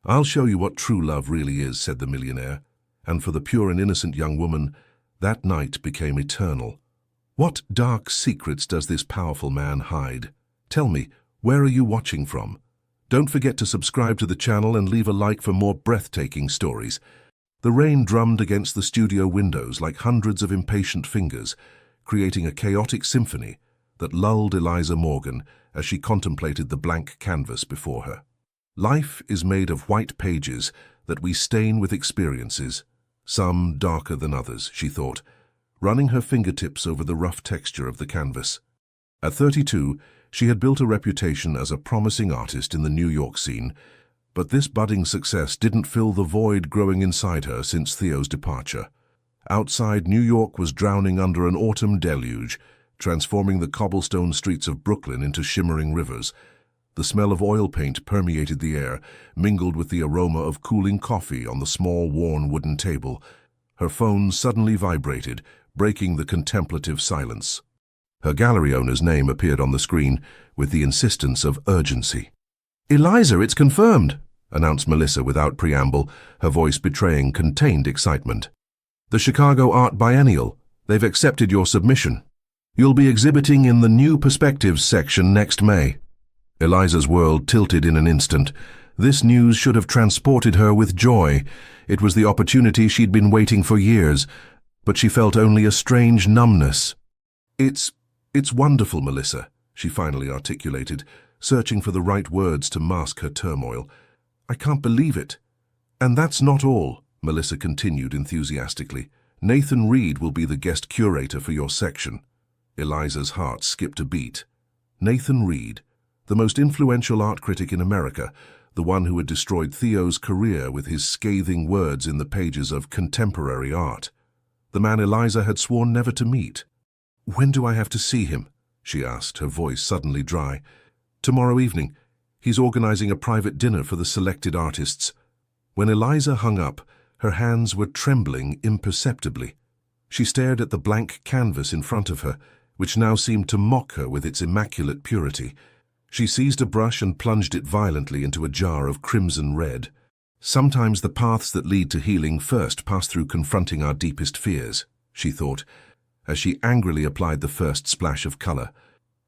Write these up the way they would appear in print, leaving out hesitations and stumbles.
"I'll show you what true love really is," said the millionaire, and for the pure and innocent young woman, that night became eternal. What dark secrets does this powerful man hide? Tell me, where are you watching from? Don't forget to subscribe to the channel and leave a like for more breathtaking stories. The rain drummed against the studio windows like hundreds of impatient fingers, creating a chaotic symphony that lulled Eliza Morgan as she contemplated the blank canvas before her. Life is made of white pages that we stain with experiences, some darker than others, she thought, running her fingertips over the rough texture of the canvas. At 32, she had built a reputation as a promising artist in the New York scene, but this budding success didn't fill the void growing inside her since Theo's departure. Outside, New York was drowning under an autumn deluge, transforming the cobblestone streets of Brooklyn into shimmering rivers. The smell of oil paint permeated the air, mingled with the aroma of cooling coffee on the small, worn wooden table. Her phone suddenly vibrated, breaking the contemplative silence. Her gallery owner's name appeared on the screen with the insistence of urgency. "Eliza, it's confirmed," announced Melissa without preamble, her voice betraying contained excitement. "The Chicago Art Biennial. They've accepted your submission. You'll be exhibiting in the New Perspectives section next May." Eliza's world tilted in an instant. This news should have transported her with joy. It was the opportunity she'd been waiting for years, but she felt only a strange numbness. It's wonderful, Melissa," she finally articulated, searching for the right words to mask her turmoil. "I can't believe it." "And that's not all," Melissa continued enthusiastically. "Nathan Reed will be the guest curator for your section." Eliza's heart skipped a beat. Nathan Reed, the most influential art critic in America, the one who had destroyed Theo's career with his scathing words in the pages of Contemporary Art. The man Eliza had sworn never to meet. "When do I have to see him?" she asked, her voice suddenly dry. "Tomorrow evening. He's organizing a private dinner for the selected artists." When Eliza hung up, her hands were trembling imperceptibly. She stared at the blank canvas in front of her, which now seemed to mock her with its immaculate purity. She seized a brush and plunged it violently into a jar of crimson red. "Sometimes the paths that lead to healing first pass through confronting our deepest fears," she thought, as she angrily applied the first splash of color.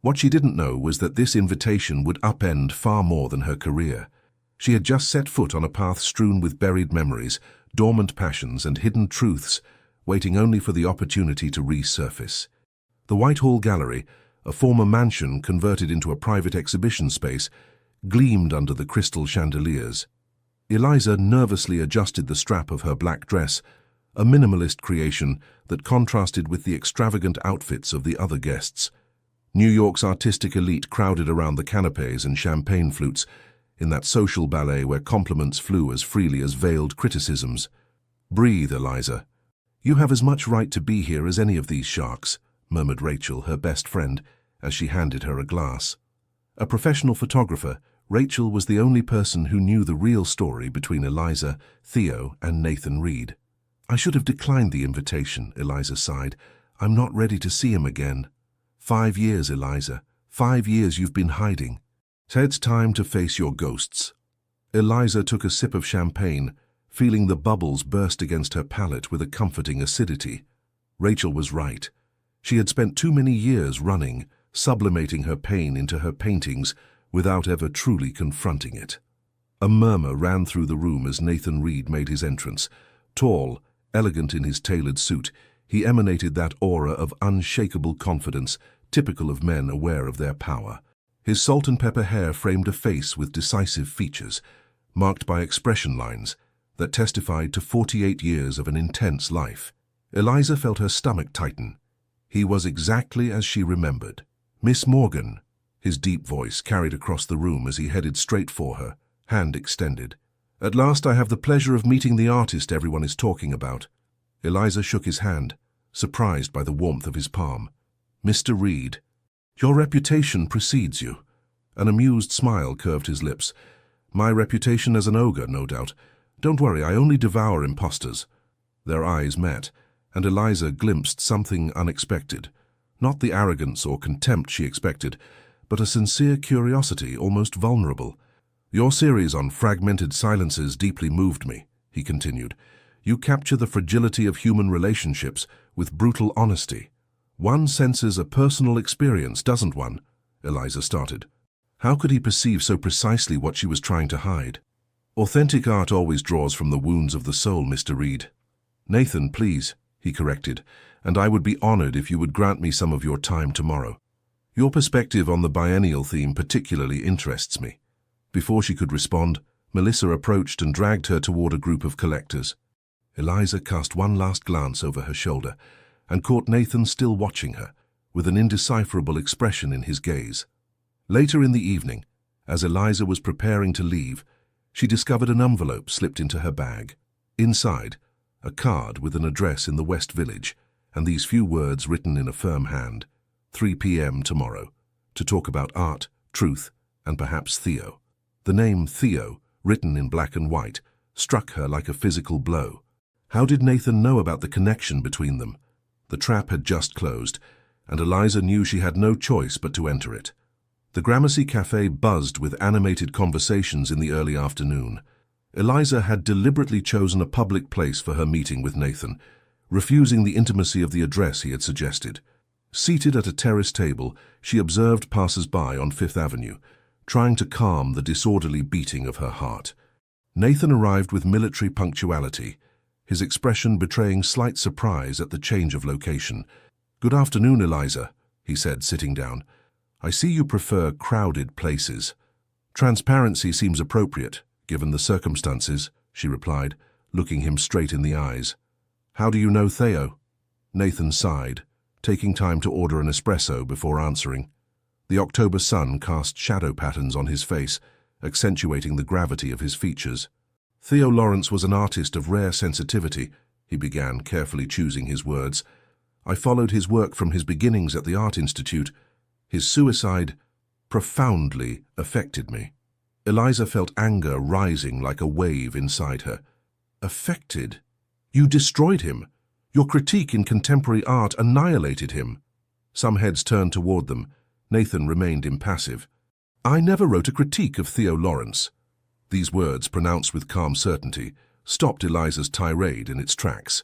What she didn't know was that this invitation would upend far more than her career. She had just set foot on a path strewn with buried memories, dormant passions, and hidden truths, waiting only for the opportunity to resurface. The Whitehall Gallery, a former mansion converted into a private exhibition space, gleamed under the crystal chandeliers. Eliza nervously adjusted the strap of her black dress, a minimalist creation that contrasted with the extravagant outfits of the other guests. New York's artistic elite crowded around the canapes and champagne flutes, in that social ballet where compliments flew as freely as veiled criticisms. "Breathe, Eliza. You have as much right to be here as any of these sharks," murmured Rachel, her best friend, as she handed her a glass. A professional photographer, Rachel was the only person who knew the real story between Eliza, Theo, and Nathan Reed. "I should have declined the invitation," Eliza sighed. "I'm not ready to see him again." 5 years, Eliza. 5 years you've been hiding. It's time to face your ghosts." Eliza took a sip of champagne, feeling the bubbles burst against her palate with a comforting acidity. Rachel was right. She had spent too many years running, sublimating her pain into her paintings without ever truly confronting it. A murmur ran through the room as Nathan Reed made his entrance. Tall, elegant in his tailored suit, he emanated that aura of unshakable confidence, typical of men aware of their power. His salt-and-pepper hair framed a face with decisive features, marked by expression lines that testified to 48 years of an intense life. Eliza felt her stomach tighten. He was exactly as she remembered. "Miss Morgan," his deep voice carried across the room as he headed straight for her, hand extended. "At last I have the pleasure of meeting the artist everyone is talking about." Eliza shook his hand, surprised by the warmth of his palm. "Mr. Reed, your reputation precedes you." An amused smile curved his lips. "My reputation as an ogre, no doubt. Don't worry, I only devour impostors." Their eyes met, and Eliza glimpsed something unexpected. Not the arrogance or contempt she expected, but a sincere curiosity, almost vulnerable. Your series on fragmented silences deeply moved me, he continued. You capture the fragility of human relationships with brutal honesty. One senses a personal experience, doesn't one? Eliza started. How could he perceive so precisely what she was trying to hide? Authentic art always draws from the wounds of the soul, Mr. Reed. Nathan, please, he corrected, and I would be honored if you would grant me some of your time tomorrow. Your perspective on the biennial theme particularly interests me. Before she could respond, Melissa approached and dragged her toward a group of collectors. Eliza cast one last glance over her shoulder and caught Nathan still watching her, with an indecipherable expression in his gaze. Later in the evening, as Eliza was preparing to leave, she discovered an envelope slipped into her bag. Inside, a card with an address in the West Village, and these few words written in a firm hand: 3 p.m. tomorrow, to talk about art, truth, and perhaps Theo. The name Theo, written in black and white, struck her like a physical blow. How did Nathan know about the connection between them? The trap had just closed, and Eliza knew she had no choice but to enter it. The Gramercy Cafe buzzed with animated conversations in the early afternoon. Eliza had deliberately chosen a public place for her meeting with Nathan, refusing the intimacy of the address he had suggested. Seated at a terrace table, she observed passers-by on Fifth Avenue, trying to calm the disorderly beating of her heart. Nathan arrived with military punctuality, his expression betraying slight surprise at the change of location. "Good afternoon, Eliza," he said, sitting down. "I see you prefer crowded places." "Transparency seems appropriate, given the circumstances," she replied, looking him straight in the eyes. "How do you know Theo?" Nathan sighed, taking time to order an espresso before answering. The October sun cast shadow patterns on his face, accentuating the gravity of his features. "Theo Lawrence was an artist of rare sensitivity," he began, carefully choosing his words. "I followed his work from his beginnings at the Art Institute. His suicide profoundly affected me." Eliza felt anger rising like a wave inside her. "Affected? You destroyed him. Your critique in contemporary art annihilated him." Some heads turned toward them. Nathan remained impassive. "I never wrote a critique of Theo Lawrence." These words, pronounced with calm certainty, stopped Eliza's tirade in its tracks.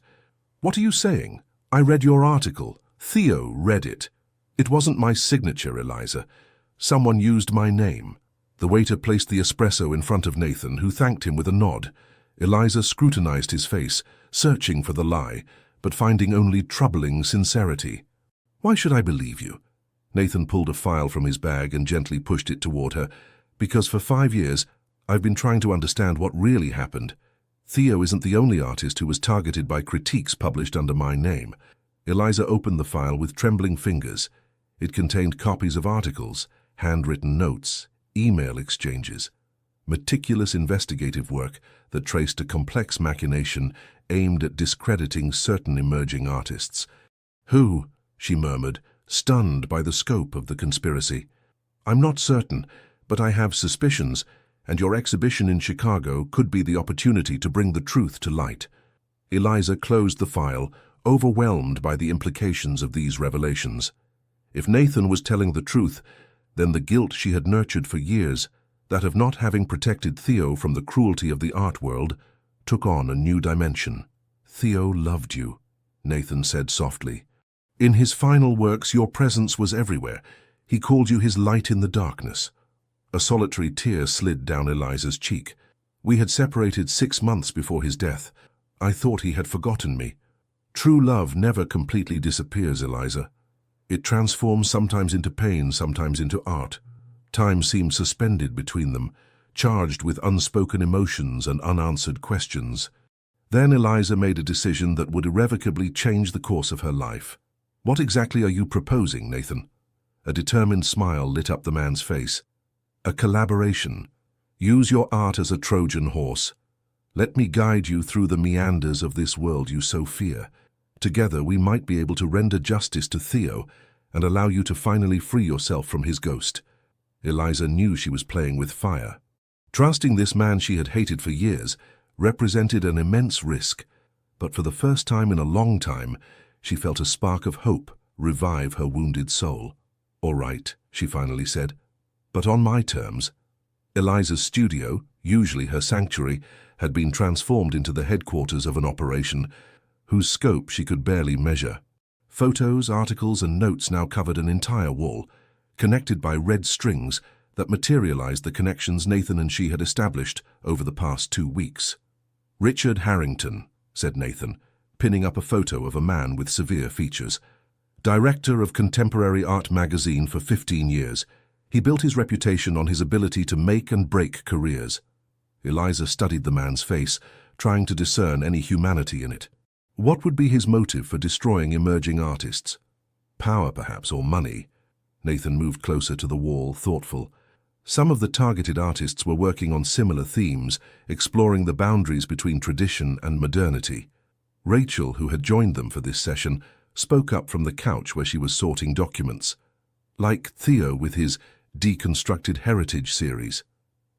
"What are you saying? I read your article. Theo read it. It wasn't my signature, Eliza. Someone used my name." The waiter placed the espresso in front of Nathan, who thanked him with a nod. Eliza scrutinized his face, searching for the lie, but finding only troubling sincerity. "Why should I believe you?" Nathan pulled a file from his bag and gently pushed it toward her. "Because for 5 years, I've been trying to understand what really happened. Theo isn't the only artist who was targeted by critiques published under my name." Eliza opened the file with trembling fingers. It contained copies of articles, handwritten notes, email exchanges, meticulous investigative work that traced a complex machination aimed at discrediting certain emerging artists. "Who?" she murmured, stunned by the scope of the conspiracy. "I'm not certain, but I have suspicions, and your exhibition in Chicago could be the opportunity to bring the truth to light." Eliza closed the file, overwhelmed by the implications of these revelations. If Nathan was telling the truth, then the guilt she had nurtured for years, that of not having protected Theo from the cruelty of the art world, took on a new dimension. "Theo loved you," Nathan said softly. "In his final works, your presence was everywhere. He called you his light in the darkness." A solitary tear slid down Eliza's cheek. "We had separated 6 months before his death. I thought he had forgotten me." True love never completely disappears, Eliza. It transforms sometimes into pain, sometimes into art. Time seemed suspended between them, charged with unspoken emotions and unanswered questions. Then Eliza made a decision that would irrevocably change the course of her life. "What exactly are you proposing, Nathan?" A determined smile lit up the man's face. "A collaboration. Use your art as a Trojan horse. Let me guide you through the meanders of this world you so fear. Together we might be able to render justice to Theo and allow you to finally free yourself from his ghost." Eliza knew she was playing with fire. Trusting this man she had hated for years represented an immense risk, but for the first time in a long time, she felt a spark of hope revive her wounded soul. "All right," she finally said, "but on my terms." Eliza's studio, usually her sanctuary, had been transformed into the headquarters of an operation whose scope she could barely measure. Photos, articles, and notes now covered an entire wall, connected by red strings that materialized the connections Nathan and she had established over the past 2 weeks. "Richard Harrington," said Nathan, pinning up a photo of a man with severe features. Director of Contemporary Art magazine for 15 years, he built his reputation on his ability to make and break careers. Eliza studied the man's face, trying to discern any humanity in it. What would be his motive for destroying emerging artists? Power, perhaps, or money? Nathan moved closer to the wall, thoughtful. Some of the targeted artists were working on similar themes, exploring the boundaries between tradition and modernity. Rachel, who had joined them for this session, spoke up from the couch where she was sorting documents. Like Theo with his Deconstructed Heritage series.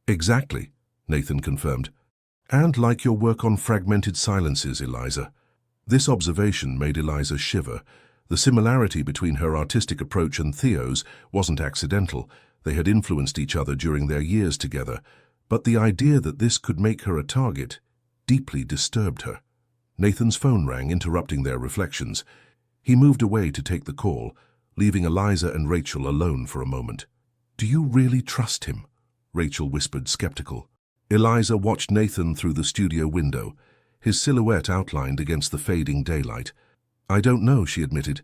"Exactly," Nathan confirmed. "And like your work on fragmented silences, Eliza." This observation made Eliza shiver. The similarity between her artistic approach and Theo's wasn't accidental. They had influenced each other during their years together, but the idea that this could make her a target deeply disturbed her. Nathan's phone rang, interrupting their reflections. He moved away to take the call, leaving Eliza and Rachel alone for a moment. "Do you really trust him?" Rachel whispered, skeptical. Eliza watched Nathan through the studio window, his silhouette outlined against the fading daylight. "I don't know," she admitted,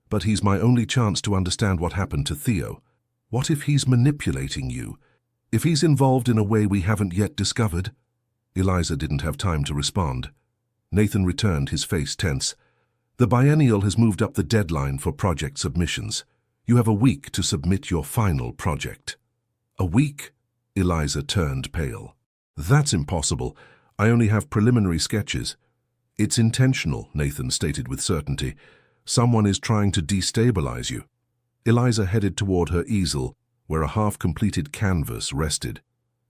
"but he's my only chance to understand what happened to Theo. What if he's manipulating you? If he's involved in a way we haven't yet discovered?" Eliza didn't have time to respond. Nathan returned, his face tense. "The biennial has moved up the deadline for project submissions. You have a week to submit your final project." "A week?" Eliza turned pale. "That's impossible. I only have preliminary sketches." "It's intentional," Nathan stated with certainty. "Someone is trying to destabilize you." Eliza headed toward her easel, where a half-completed canvas rested,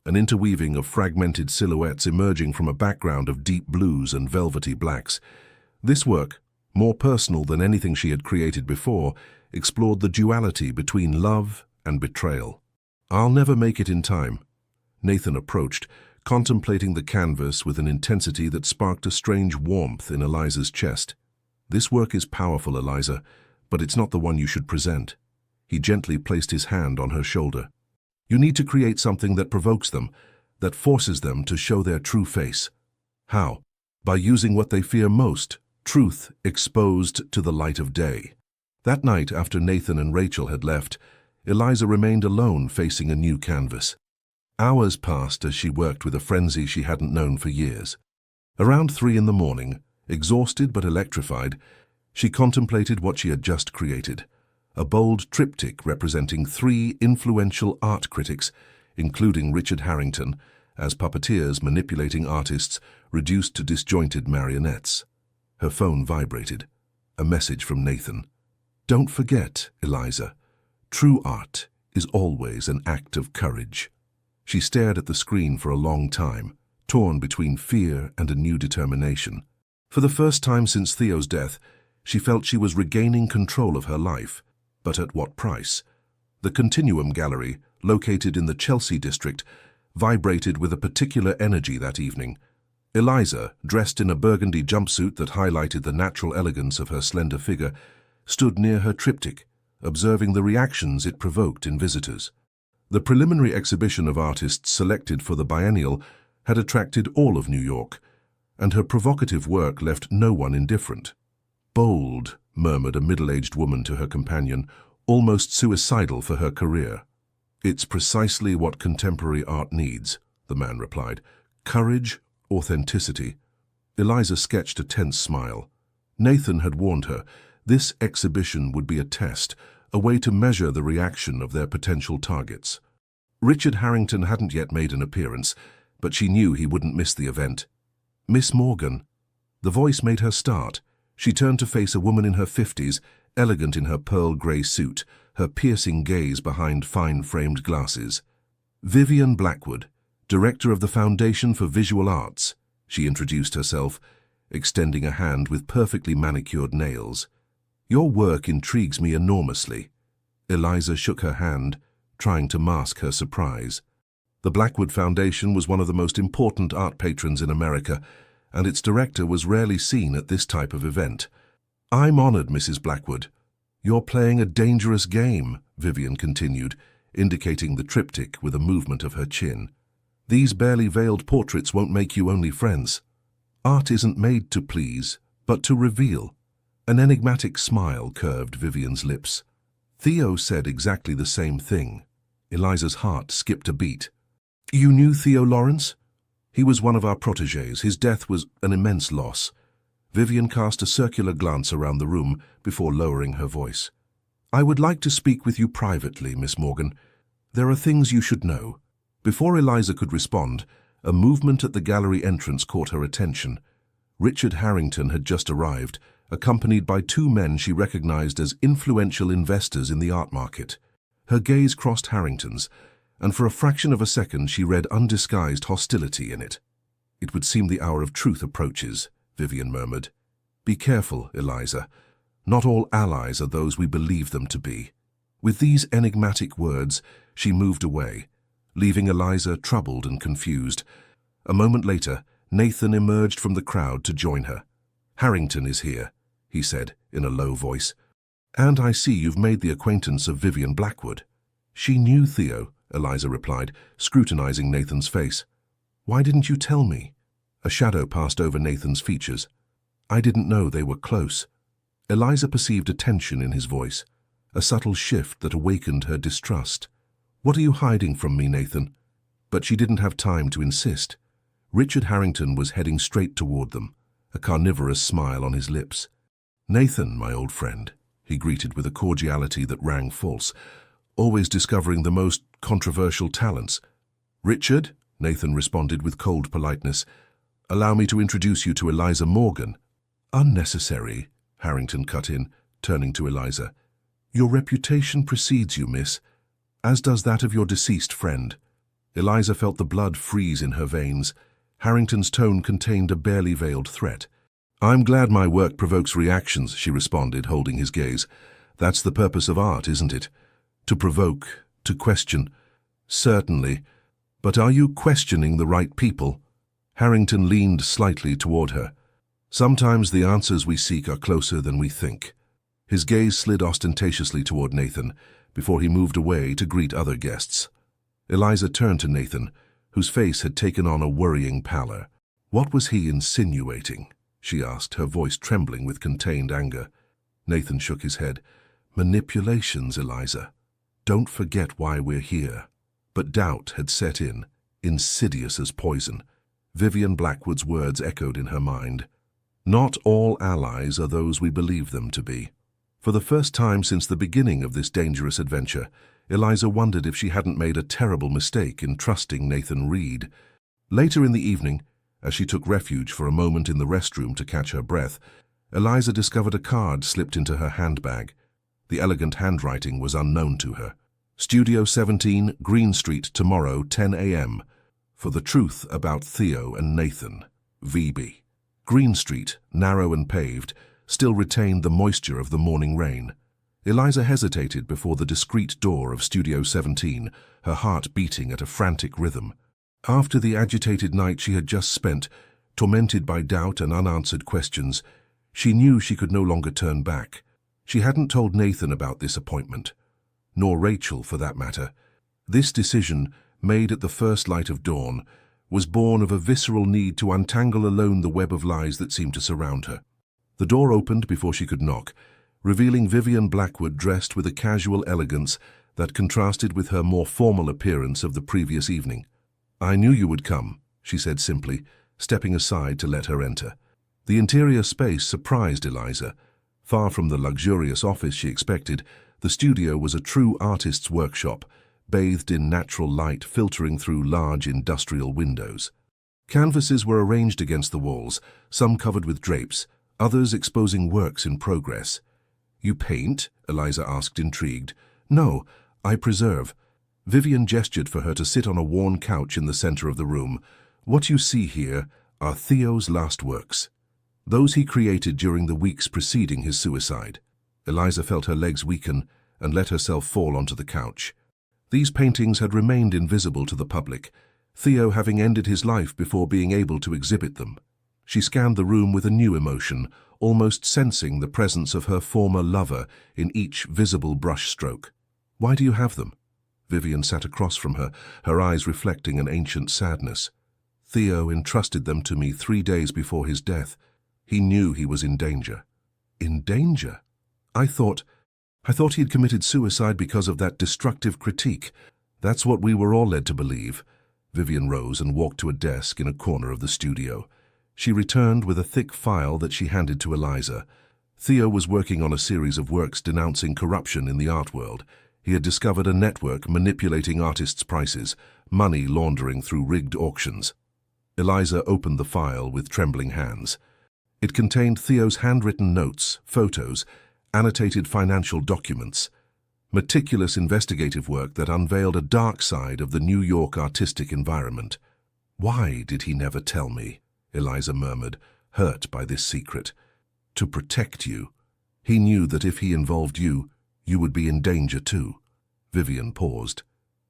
an interweaving of fragmented silhouettes emerging from a background of deep blues and velvety blacks. This work, more personal than anything she had created before, explored the duality between love and betrayal. "I'll never make it in time." Nathan approached, contemplating the canvas with an intensity that sparked a strange warmth in Eliza's chest. "This work is powerful, Eliza, but it's not the one you should present." He gently placed his hand on her shoulder. "You need to create something that provokes them, that forces them to show their true face." "How?" "By using what they fear most, truth exposed to the light of day." That night, after Nathan and Rachel had left, Eliza remained alone facing a new canvas. Hours passed as she worked with a frenzy she hadn't known for years. Around 3 in the morning, exhausted but electrified, she contemplated what she had just created. A bold triptych representing 3 influential art critics, including Richard Harrington, as puppeteers manipulating artists reduced to disjointed marionettes. Her phone vibrated. A message from Nathan. "Don't forget, Eliza, true art is always an act of courage." She stared at the screen for a long time, torn between fear and a new determination. For the first time since Theo's death, she felt she was regaining control of her life. But at what price? The Continuum Gallery, located in the Chelsea district, vibrated with a particular energy that evening. Eliza, dressed in a burgundy jumpsuit that highlighted the natural elegance of her slender figure, stood near her triptych, observing the reactions it provoked in visitors. The preliminary exhibition of artists selected for the biennial had attracted all of New York, and her provocative work left no one indifferent. "Bold," murmured a middle-aged woman to her companion, almost suicidal for her career. "It's precisely what contemporary art needs," the man replied. "Courage, authenticity." Eliza sketched a tense smile. Nathan had warned her. This exhibition would be a test, a way to measure the reaction of their potential targets. Richard Harrington hadn't yet made an appearance, but she knew he wouldn't miss the event. "Miss Morgan." The voice made her start. She turned to face a woman in her 50s, elegant in her pearl grey suit, her piercing gaze behind fine-framed glasses. "Vivian Blackwood, Director of the Foundation for Visual Arts," she introduced herself, extending a hand with perfectly manicured nails. "Your work intrigues me enormously." Eliza shook her hand, trying to mask her surprise. The Blackwood Foundation was one of the most important art patrons in America, and its director was rarely seen at this type of event. "I'm honored, Mrs. Blackwood. You're playing a dangerous game," Vivian continued, indicating the triptych with a movement of her chin. "These barely veiled portraits won't make you only friends. Art isn't made to please, but to reveal." An enigmatic smile curved Vivian's lips. "Theo said exactly the same thing." Eliza's heart skipped a beat. "You knew Theo Lawrence?" "He was one of our protégés. His death was an immense loss." Vivian cast a circular glance around the room before lowering her voice. "I would like to speak with you privately, Miss Morgan. There are things you should know." Before Eliza could respond, a movement at the gallery entrance caught her attention. Richard Harrington had just arrived, accompanied by two men she recognized as influential investors in the art market. Her gaze crossed Harrington's, and for a fraction of a second she read undisguised hostility in it. "It would seem the hour of truth approaches," Vivian murmured. "Be careful, Eliza. Not all allies are those we believe them to be." With these enigmatic words, she moved away, leaving Eliza troubled and confused. A moment later, Nathan emerged from the crowd to join her. "Harrington is here," he said in a low voice. "And I see you've made the acquaintance of Vivian Blackwood." "She knew Theo," Eliza replied, scrutinizing Nathan's face. "Why didn't you tell me?" A shadow passed over Nathan's features. "I didn't know they were close." Eliza perceived a tension in his voice, a subtle shift that awakened her distrust. "What are you hiding from me, Nathan?" But she didn't have time to insist. Richard Harrington was heading straight toward them, a carnivorous smile on his lips. "Nathan, my old friend," he greeted with a cordiality that rang false, "always discovering the most controversial talents." "Richard," Nathan responded with cold politeness, "allow me to introduce you to Eliza Morgan." "Unnecessary," Harrington cut in, turning to Eliza. "Your reputation precedes you, miss, as does that of your deceased friend." Eliza felt the blood freeze in her veins. Harrington's tone contained a barely veiled threat. "I'm glad my work provokes reactions," she responded, holding his gaze. "That's the purpose of art, isn't it? To provoke, to question." "Certainly. But are you questioning the right people?" Harrington leaned slightly toward her. "Sometimes the answers we seek are closer than we think." His gaze slid ostentatiously toward Nathan before he moved away to greet other guests. Eliza turned to Nathan, whose face had taken on a worrying pallor. "What was he insinuating?" she asked, her voice trembling with contained anger. Nathan shook his head. "Manipulations, Eliza. Don't forget why we're here." But doubt had set in, insidious as poison. Vivian Blackwood's words echoed in her mind. "Not all allies are those we believe them to be." For the first time since the beginning of this dangerous adventure, Eliza wondered if she hadn't made a terrible mistake in trusting Nathan Reed. Later in the evening, as she took refuge for a moment in the restroom to catch her breath, Eliza discovered a card slipped into her handbag. The elegant handwriting was unknown to her. "Studio 17, Green Street, tomorrow, 10 a.m. For the truth about Theo and Nathan, VB." Green Street, narrow and paved, still retained the moisture of the morning rain. Eliza hesitated before the discreet door of Studio 17, her heart beating at a frantic rhythm. After the agitated night she had just spent, tormented by doubt and unanswered questions, she knew she could no longer turn back. She hadn't told Nathan about this appointment, nor Rachel for that matter. This decision, made at the first light of dawn, was born of a visceral need to untangle alone the web of lies that seemed to surround her. The door opened before she could knock, revealing Vivian Blackwood dressed with a casual elegance that contrasted with her more formal appearance of the previous evening. "I knew you would come," she said simply, stepping aside to let her enter. The interior space surprised Eliza. Far from the luxurious office she expected, the studio was a true artist's workshop, bathed in natural light filtering through large industrial windows. Canvases were arranged against the walls, some covered with drapes, others exposing works in progress. "You paint?" Eliza asked, intrigued. "No, I preserve." Vivian gestured for her to sit on a worn couch in the center of the room. "What you see here are Theo's last works, those he created during the weeks preceding his suicide." Eliza felt her legs weaken and let herself fall onto the couch. These paintings had remained invisible to the public, Theo having ended his life before being able to exhibit them. She scanned the room with a new emotion, almost sensing the presence of her former lover in each visible brushstroke. "Why do you have them?" Vivian sat across from her, her eyes reflecting an ancient sadness. "Theo entrusted them to me 3 days before his death. He knew he was in danger." "In danger? I thought he had committed suicide because of that destructive critique. That's what we were all led to believe." Vivian rose and walked to a desk in a corner of the studio. She returned with a thick file that she handed to Eliza. Theo was working on a series of works denouncing corruption in the art world. He had discovered a network manipulating artists' prices, money laundering through rigged auctions. Eliza opened the file with trembling hands. It contained Theo's handwritten notes, photos, annotated financial documents, meticulous investigative work that unveiled a dark side of the New York artistic environment. "Why did he never tell me?" Eliza murmured, hurt by this secret. "To protect you. He knew that if he involved you, you would be in danger too." Vivian paused.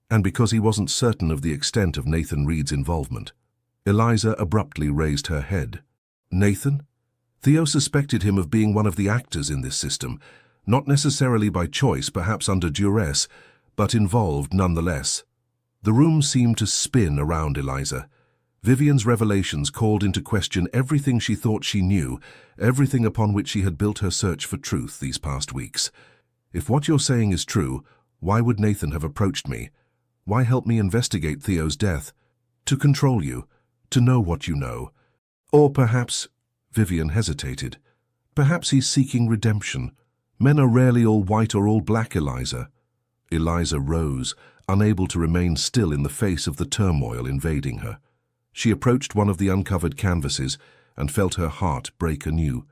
"And because he wasn't certain of the extent of Nathan Reed's involvement." Eliza abruptly raised her head. "Nathan?" Theo suspected him of being one of the actors in this system, not necessarily by choice, perhaps under duress, but involved nonetheless. The room seemed to spin around Eliza. Vivian's revelations called into question everything she thought she knew, everything upon which she had built her search for truth these past weeks. "If what you're saying is true, why would Nathan have approached me? Why help me investigate Theo's death? To control you, to know what you know. Or perhaps—" Vivian hesitated. "Perhaps he's seeking redemption. Men are rarely all white or all black, Eliza." Eliza rose, unable to remain still in the face of the turmoil invading her. She approached one of the uncovered canvases and felt her heart break anew.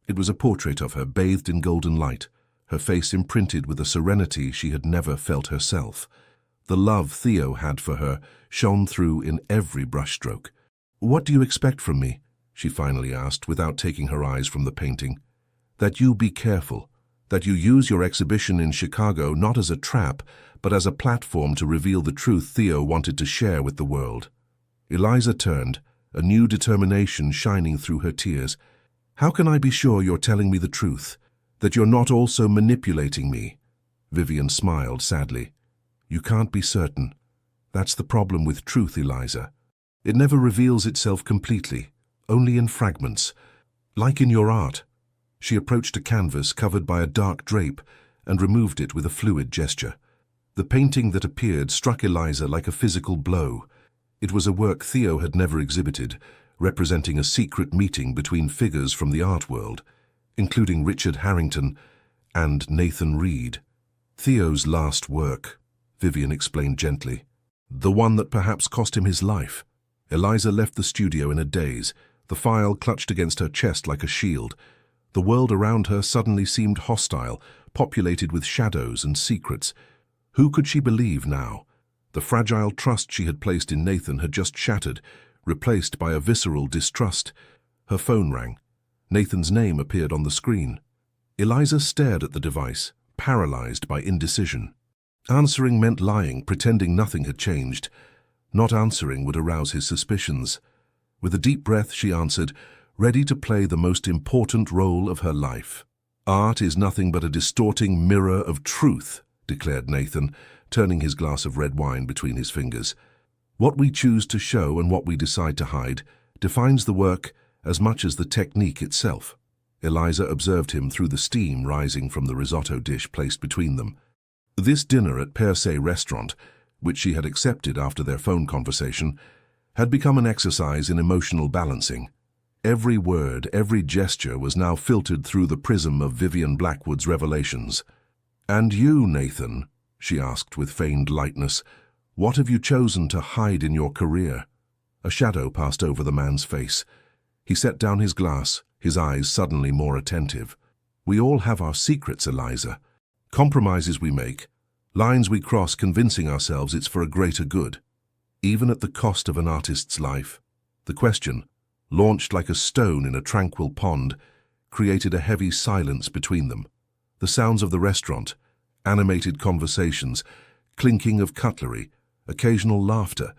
It was a portrait of her bathed in golden light, her face imprinted with a serenity she had never felt herself. The love Theo had for her shone through in every brushstroke. "What do you expect from me?" she finally asked, without taking her eyes from the painting. "That you be careful, that you use your exhibition in Chicago not as a trap, but as a platform to reveal the truth Theo wanted to share with the world." Eliza turned, a new determination shining through her tears. "How can I be sure you're telling me the truth? That you're not also manipulating me?" Vivian smiled sadly. "You can't be certain. That's the problem with truth, Eliza. It never reveals itself completely, only in fragments, like in your art." She approached a canvas covered by a dark drape and removed it with a fluid gesture. The painting that appeared struck Eliza like a physical blow. It was a work Theo had never exhibited, representing a secret meeting between figures from the art world, including Richard Harrington and Nathan Reed. "Theo's last work," Vivian explained gently. "The one that perhaps cost him his life." Eliza left the studio in a daze, the file clutched against her chest like a shield. The world around her suddenly seemed hostile, populated with shadows and secrets. Who could she believe now? The fragile trust she had placed in Nathan had just shattered, replaced by a visceral distrust. Her phone rang. Nathan's name appeared on the screen. Eliza stared at the device, paralyzed by indecision. Answering meant lying, pretending nothing had changed. Not answering would arouse his suspicions. With a deep breath, she answered, ready to play the most important role of her life. "Art is nothing but a distorting mirror of truth," declared Nathan, turning his glass of red wine between his fingers. "What we choose to show and what we decide to hide defines the work as much as the technique itself." Eliza observed him through the steam rising from the risotto dish placed between them. This dinner at Per Se restaurant, which she had accepted after their phone conversation, had become an exercise in emotional balancing. Every word, every gesture was now filtered through the prism of Vivian Blackwood's revelations. "And you, Nathan," she asked with feigned lightness, "what have you chosen to hide in your career?" A shadow passed over the man's face. He set down his glass, his eyes suddenly more attentive. "We all have our secrets, Eliza. Compromises we make, lines we cross convincing ourselves it's for a greater good, even at the cost of an artist's life." The question, launched like a stone in a tranquil pond, created a heavy silence between them. The sounds of the restaurant, animated conversations, clinking of cutlery, occasional laughter,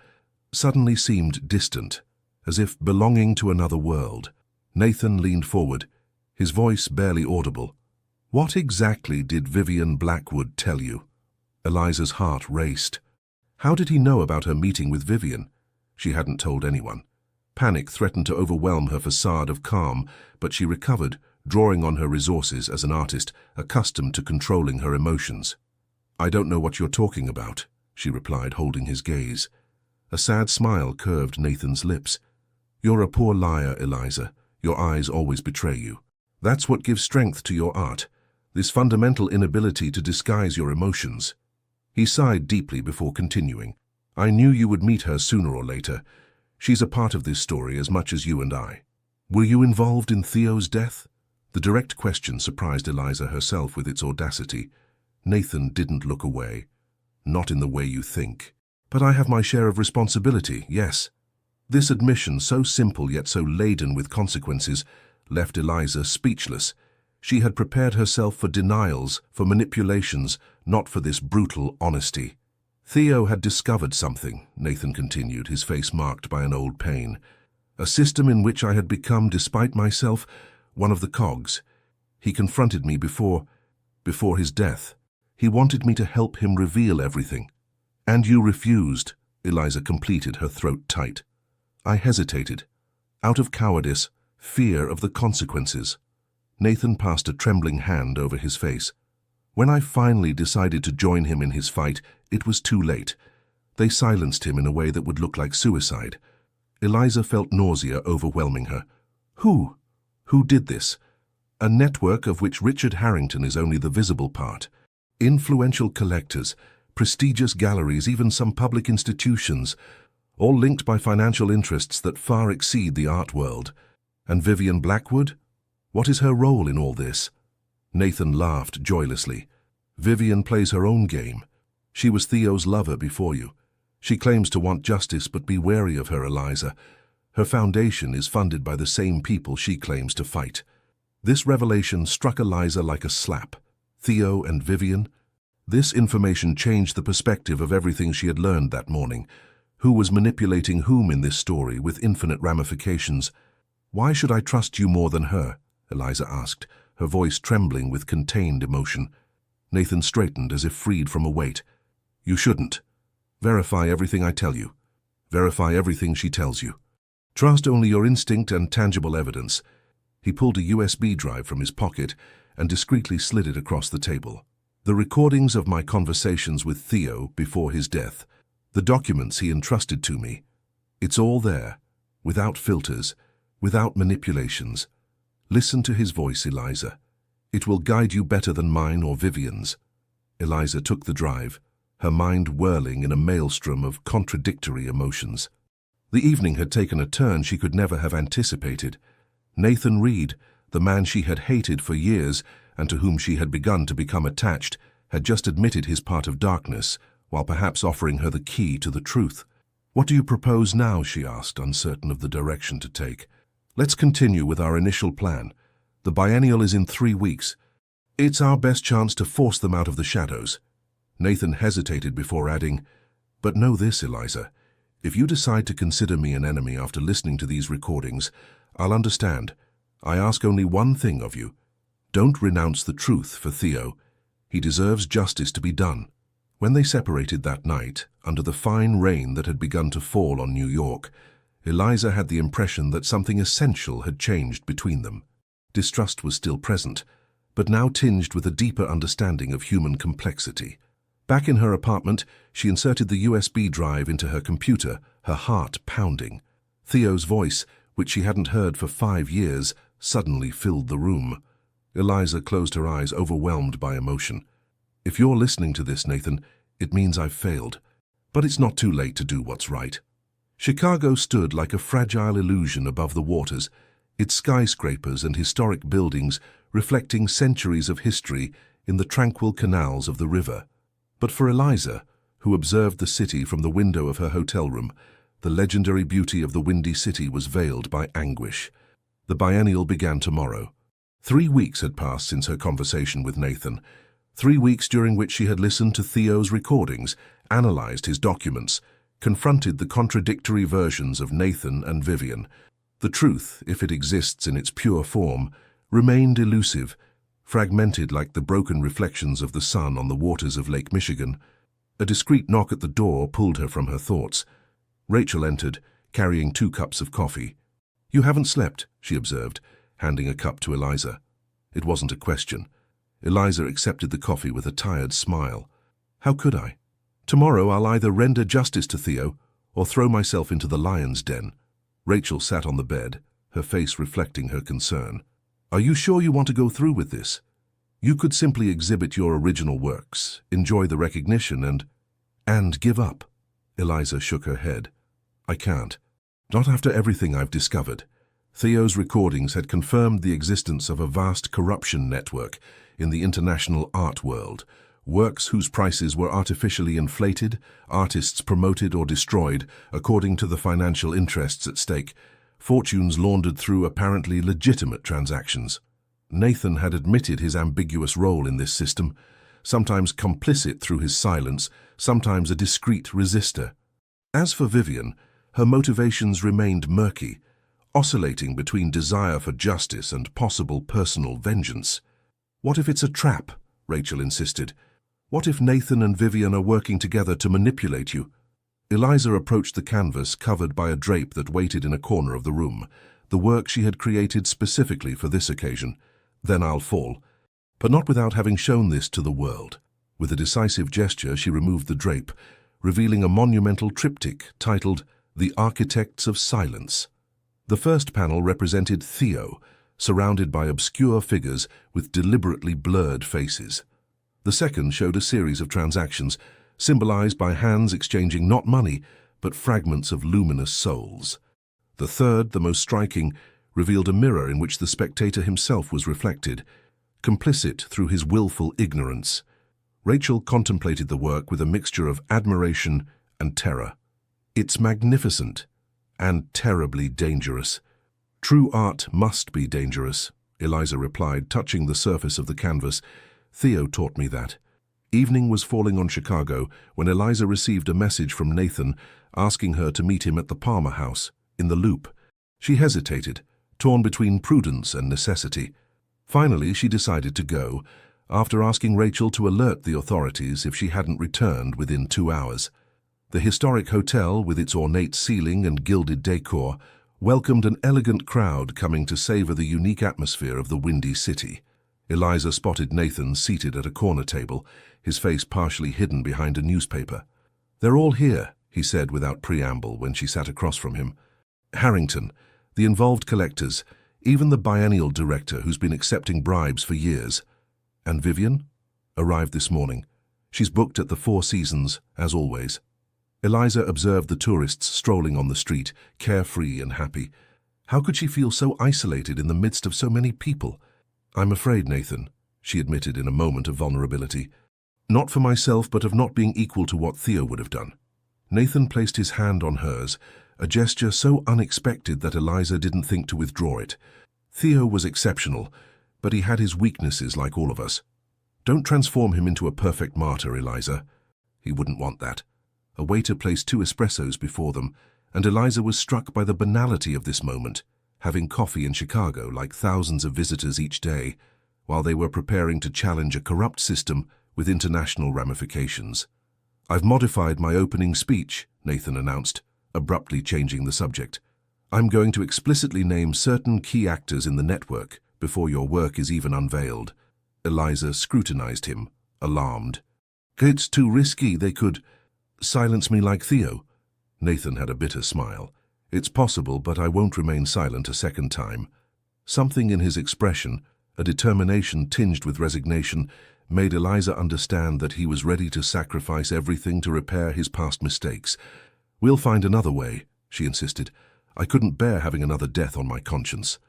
suddenly seemed distant, as if belonging to another world. Nathan leaned forward, his voice barely audible. "What exactly did Vivian Blackwood tell you?" Eliza's heart raced. How did he know about her meeting with Vivian? She hadn't told anyone. Panic threatened to overwhelm her facade of calm, but she recovered, drawing on her resources as an artist, accustomed to controlling her emotions. "I don't know what you're talking about," she replied, holding his gaze. A sad smile curved Nathan's lips. "You're a poor liar, Eliza. Your eyes always betray you. That's what gives strength to your art, this fundamental inability to disguise your emotions." He sighed deeply before continuing. "I knew you would meet her sooner or later. She's a part of this story as much as you and I. Were you involved in Theo's death?" The direct question surprised Eliza herself with its audacity. Nathan didn't look away. "Not in the way you think. But I have my share of responsibility, yes." This admission, so simple yet so laden with consequences, left Eliza speechless. She had prepared herself for denials, for manipulations, not for this brutal honesty. "Theo had discovered something," Nathan continued, his face marked by an old pain. "A system in which I had become, despite myself, one of the cogs. He confronted me before his death. He wanted me to help him reveal everything." "And you refused," Eliza completed, her throat tight. "I hesitated. Out of cowardice, fear of the consequences." Nathan passed a trembling hand over his face. "When I finally decided to join him in his fight, it was too late. They silenced him in a way that would look like suicide." Eliza felt nausea overwhelming her. Who? Who did this? A network of which Richard Harrington is only the visible part. Influential collectors, prestigious galleries, even some public institutions, all linked by financial interests that far exceed the art world. And Vivian Blackwood? What is her role in all this? Nathan laughed joylessly. "Vivian plays her own game. She was Theo's lover before you. She claims to want justice, but be wary of her, Eliza. Her foundation is funded by the same people she claims to fight." This revelation struck Eliza like a slap. Theo and Vivian? This information changed the perspective of everything she had learned that morning. Who was manipulating whom in this story, with infinite ramifications? "Why should I trust you more than her?" Eliza asked, her voice trembling with contained emotion. Nathan straightened as if freed from a weight. "You shouldn't. Verify everything I tell you. Verify everything she tells you. Trust only your instinct and tangible evidence." He pulled a USB drive from his pocket and discreetly slid it across the table. "The recordings of my conversations with Theo before his death, the documents he entrusted to me. It's all there, without filters, without manipulations. Listen to his voice, Eliza. It will guide you better than mine or Vivian's." Eliza took the drive, her mind whirling in a maelstrom of contradictory emotions. The evening had taken a turn she could never have anticipated. Nathan Reed, the man she had hated for years and to whom she had begun to become attached, had just admitted his part of darkness, while perhaps offering her the key to the truth. "What do you propose now?" she asked, uncertain of the direction to take. "Let's continue with our initial plan. The biennial is in 3 weeks. It's our best chance to force them out of the shadows." Nathan hesitated before adding, "But know this, Eliza. If you decide to consider me an enemy after listening to these recordings, I'll understand. I ask only one thing of you. Don't renounce the truth for Theo. He deserves justice to be done." When they separated that night, under the fine rain that had begun to fall on New York, Eliza had the impression that something essential had changed between them. Distrust was still present, but now tinged with a deeper understanding of human complexity. Back in her apartment, she inserted the USB drive into her computer, her heart pounding. Theo's voice, which she hadn't heard for 5 years, suddenly filled the room. Eliza closed her eyes, overwhelmed by emotion. "If you're listening to this, Nathan, it means I've failed. But it's not too late to do what's right." Chicago stood like a fragile illusion above the waters, its skyscrapers and historic buildings reflecting centuries of history in the tranquil canals of the river. But for Eliza, who observed the city from the window of her hotel room, the legendary beauty of the Windy City was veiled by anguish. The biennial began tomorrow. 3 weeks had passed since her conversation with Nathan. 3 weeks during which she had listened to Theo's recordings, analyzed his documents, confronted the contradictory versions of Nathan and Vivian. The truth, if it exists in its pure form, remained elusive, fragmented like the broken reflections of the sun on the waters of Lake Michigan. A discreet knock at the door pulled her from her thoughts. Rachel entered, carrying 2 cups of coffee. "You haven't slept," she observed, handing a cup to Eliza. It wasn't a question. Eliza accepted the coffee with a tired smile. "How could I? Tomorrow I'll either render justice to Theo or throw myself into the lion's den." Rachel sat on the bed, her face reflecting her concern. "Are you sure you want to go through with this? You could simply exhibit your original works, enjoy the recognition, and give up." Eliza shook her head. "I can't. Not after everything I've discovered." Theo's recordings had confirmed the existence of a vast corruption network in the international art world, works whose prices were artificially inflated, artists promoted or destroyed according to the financial interests at stake, fortunes laundered through apparently legitimate transactions. Nathan had admitted his ambiguous role in this system, sometimes complicit through his silence, sometimes a discreet resistor. As for Vivian, her motivations remained murky, oscillating between desire for justice and possible personal vengeance. "What if it's a trap?" Rachel insisted. "What if Nathan and Vivian are working together to manipulate you?" Eliza approached the canvas covered by a drape that waited in a corner of the room, the work she had created specifically for this occasion. "Then I'll fall. But not without having shown this to the world." With a decisive gesture, she removed the drape, revealing a monumental triptych titled "The Architects of Silence." The first panel represented Theo, surrounded by obscure figures with deliberately blurred faces. The second showed a series of transactions, symbolized by hands exchanging not money, but fragments of luminous souls. The third, the most striking, revealed a mirror in which the spectator himself was reflected, complicit through his willful ignorance. Rachel contemplated the work with a mixture of admiration and terror. "It's magnificent and terribly dangerous." "True art must be dangerous," Eliza replied, touching the surface of the canvas. "Theo taught me that." Evening was falling on Chicago when Eliza received a message from Nathan asking her to meet him at the Palmer house, in the Loop. She hesitated, torn between prudence and necessity. Finally, she decided to go, after asking Rachel to alert the authorities if she hadn't returned within 2 hours. The historic hotel, with its ornate ceiling and gilded decor, welcomed an elegant crowd coming to savor the unique atmosphere of the Windy City. Eliza spotted Nathan seated at a corner table, his face partially hidden behind a newspaper. "They're all here," he said without preamble when she sat across from him. "Harrington, the involved collectors, even the biennial director who's been accepting bribes for years. And Vivian? Arrived this morning. She's booked at the Four Seasons, as always." Eliza observed the tourists strolling on the street, carefree and happy. How could she feel so isolated in the midst of so many people? "I'm afraid, Nathan," she admitted in a moment of vulnerability. "Not for myself, but of not being equal to what Theo would have done." Nathan placed his hand on hers, a gesture so unexpected that Eliza didn't think to withdraw it. Theo was exceptional, but he had his weaknesses like all of us. "Don't transform him into a perfect martyr, Eliza." He wouldn't want that. A waiter placed 2 espressos before them, and Eliza was struck by the banality of this moment, having coffee in Chicago like thousands of visitors each day, while they were preparing to challenge a corrupt system with international ramifications. "I've modified my opening speech," Nathan announced, abruptly changing the subject. "I'm going to explicitly name certain key actors in the network before your work is even unveiled." Eliza scrutinized him, alarmed. "It's too risky. They could silence me like Theo." Nathan had a bitter smile. "It's possible, but I won't remain silent a second time." Something in his expression, a determination tinged with resignation, made Eliza understand that he was ready to sacrifice everything to repair his past mistakes. "We'll find another way," she insisted. "I couldn't bear having another death on my conscience."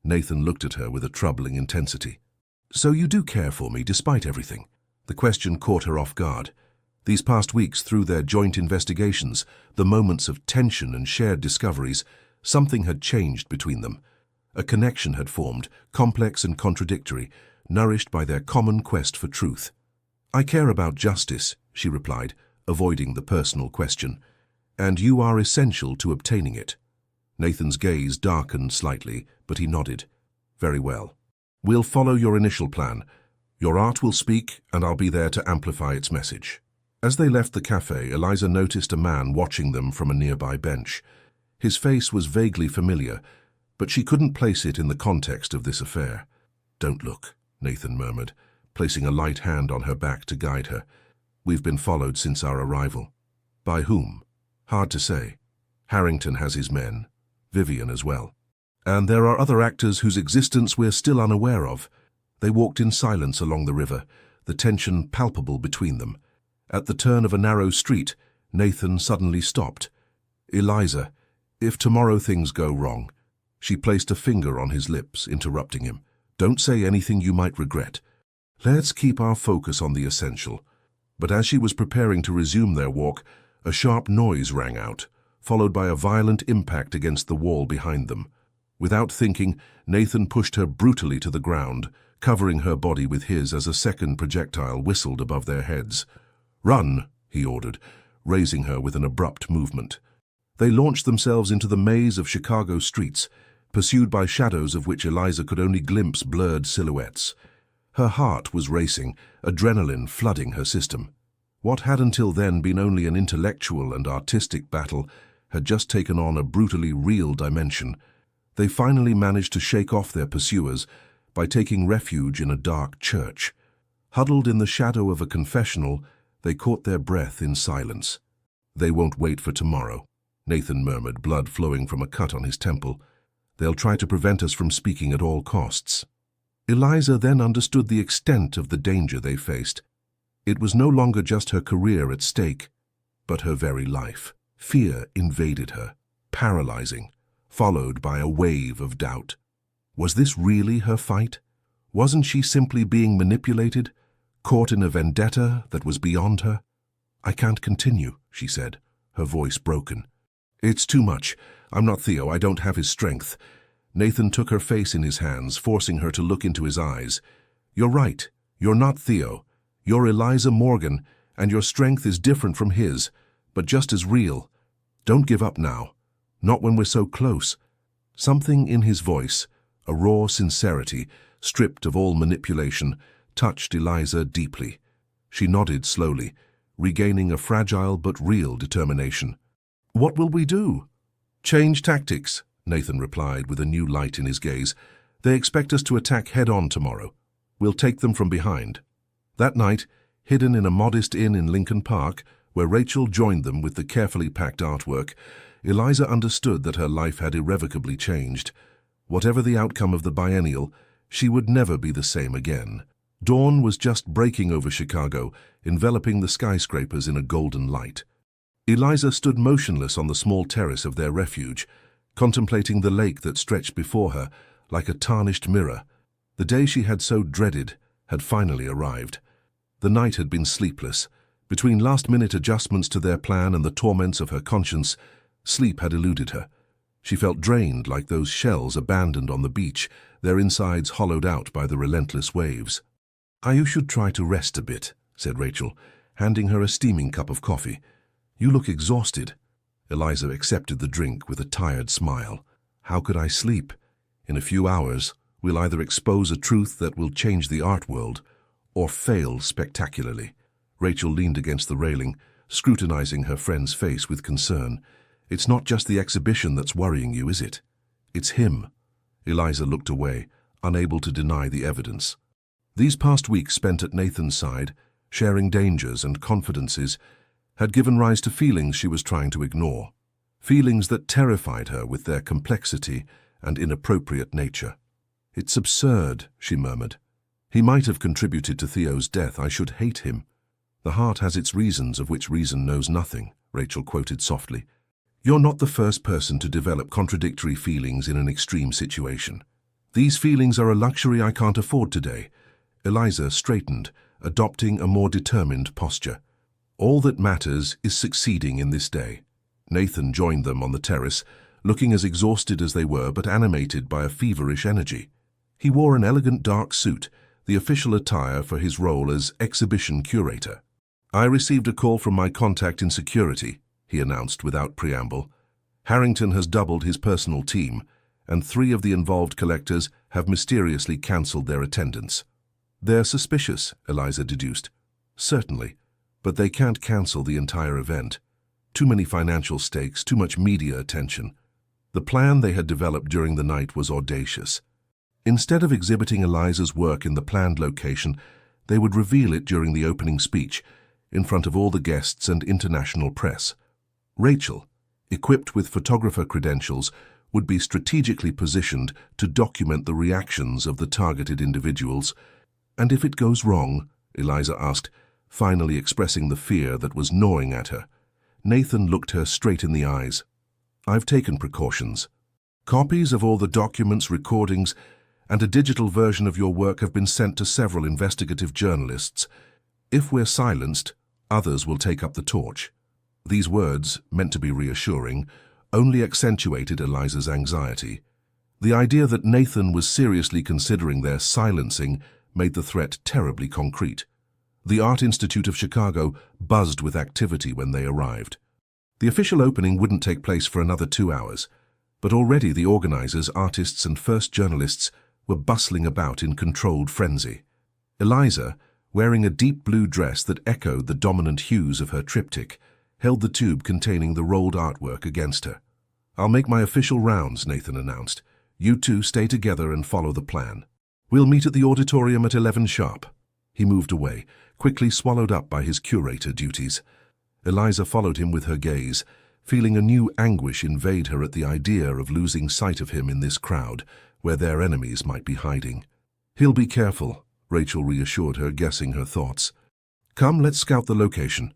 Nathan looked at her with a troubling intensity. "So you do care for me, despite everything?" The question caught her off guard. These past weeks, through their joint investigations, the moments of tension and shared discoveries, something had changed between them. A connection had formed, complex and contradictory, nourished by their common quest for truth. I care about justice, she replied, avoiding the personal question, and you are essential to obtaining it. Nathan's gaze darkened slightly, but he nodded. Very well. We'll follow your initial plan. Your art will speak, and I'll be there to amplify its message. As they left the cafe, Eliza noticed a man watching them from a nearby bench. His face was vaguely familiar, but she couldn't place it in the context of this affair. Don't look, Nathan murmured, placing a light hand on her back to guide her. We've been followed since our arrival. By whom? Hard to say. Harrington has his men, Vivian as well. And there are other actors whose existence we're still unaware of. They walked in silence along the river, the tension palpable between them. At the turn of a narrow street, Nathan suddenly stopped. Eliza, if tomorrow things go wrong. She placed a finger on his lips, interrupting him. Don't say anything you might regret. Let's keep our focus on the essential. But as she was preparing to resume their walk, a sharp noise rang out, followed by a violent impact against the wall behind them. Without thinking, Nathan pushed her brutally to the ground, covering her body with his as a second projectile whistled above their heads. Run, he ordered, raising her with an abrupt movement. They launched themselves into the maze of Chicago streets, pursued by shadows of which Eliza could only glimpse blurred silhouettes. Her heart was racing, adrenaline flooding her system. What had until then been only an intellectual and artistic battle had just taken on a brutally real dimension. They finally managed to shake off their pursuers by taking refuge in a dark church. Huddled in the shadow of a confessional, they caught their breath in silence. They won't wait for tomorrow, Nathan murmured, blood flowing from a cut on his temple. They'll try to prevent us from speaking at all costs. Eliza then understood the extent of the danger they faced. It was no longer just her career at stake, but her very life. Fear invaded her, paralyzing, followed by a wave of doubt. Was this really her fight? Wasn't she simply being manipulated, caught in a vendetta that was beyond her? I can't continue, she said, her voice broken. It's too much. I'm not Theo. I don't have his strength. Nathan took her face in his hands, forcing her to look into his eyes. You're right. You're not Theo. You're Eliza Morgan, and your strength is different from his, but just as real. Don't give up now. Not when we're so close. Something in his voice, a raw sincerity, stripped of all manipulation, touched Eliza deeply. She nodded slowly, regaining a fragile but real determination. What will we do? Change tactics, Nathan replied with a new light in his gaze. They expect us to attack head-on tomorrow. We'll take them from behind. That night, hidden in a modest inn in Lincoln Park, where Rachel joined them with the carefully packed artwork, Eliza understood that her life had irrevocably changed. Whatever the outcome of the biennial, she would never be the same again. Dawn was just breaking over Chicago, enveloping the skyscrapers in a golden light. Eliza stood motionless on the small terrace of their refuge, contemplating the lake that stretched before her like a tarnished mirror. The day she had so dreaded had finally arrived. The night had been sleepless. Between last-minute adjustments to their plan and the torments of her conscience, sleep had eluded her. She felt drained like those shells abandoned on the beach, their insides hollowed out by the relentless waves. You should try to rest a bit, said Rachel, handing her a steaming cup of coffee. You look exhausted. Eliza accepted the drink with a tired smile. How could I sleep? In a few hours, we'll either expose a truth that will change the art world, or fail spectacularly. Rachel leaned against the railing, scrutinizing her friend's face with concern. It's not just the exhibition that's worrying you, is it? It's him. Eliza looked away, unable to deny the evidence. These past weeks spent at Nathan's side, sharing dangers and confidences, had given rise to feelings she was trying to ignore. Feelings that terrified her with their complexity and inappropriate nature. It's absurd, she murmured. He might have contributed to Theo's death. I should hate him. The heart has its reasons of which reason knows nothing, Rachel quoted softly. You're not the first person to develop contradictory feelings in an extreme situation. These feelings are a luxury I can't afford today. Eliza straightened, adopting a more determined posture. All that matters is succeeding in this day. Nathan joined them on the terrace, looking as exhausted as they were but animated by a feverish energy. He wore an elegant dark suit, the official attire for his role as exhibition curator. "I received a call from my contact in security," he announced without preamble. "Harrington has doubled his personal team, and 3 of the involved collectors have mysteriously cancelled their attendance." "They're suspicious," Eliza deduced. "Certainly, but they can't cancel the entire event. Too many financial stakes, too much media attention." The plan they had developed during the night was audacious. Instead of exhibiting Eliza's work in the planned location, they would reveal it during the opening speech, in front of all the guests and international press. Rachel, equipped with photographer credentials, would be strategically positioned to document the reactions of the targeted individuals. "And if it goes wrong?" Eliza asked, finally expressing the fear that was gnawing at her. Nathan looked her straight in the eyes. "I've taken precautions. Copies of all the documents, recordings, and a digital version of your work have been sent to several investigative journalists. If we're silenced, others will take up the torch." These words, meant to be reassuring, only accentuated Eliza's anxiety. The idea that Nathan was seriously considering their silencing made the threat terribly concrete. The Art Institute of Chicago buzzed with activity when they arrived. The official opening wouldn't take place for another 2 hours, but already the organizers, artists, and first journalists were bustling about in controlled frenzy. Eliza, wearing a deep blue dress that echoed the dominant hues of her triptych, held the tube containing the rolled artwork against her. "I'll make my official rounds," Nathan announced. "You two stay together and follow the plan. We'll meet at the auditorium at 11 sharp. He moved away, quickly swallowed up by his curator duties. Eliza followed him with her gaze, feeling a new anguish invade her at the idea of losing sight of him in this crowd, where their enemies might be hiding. "He'll be careful," Rachel reassured her, guessing her thoughts. "Come, let's scout the location."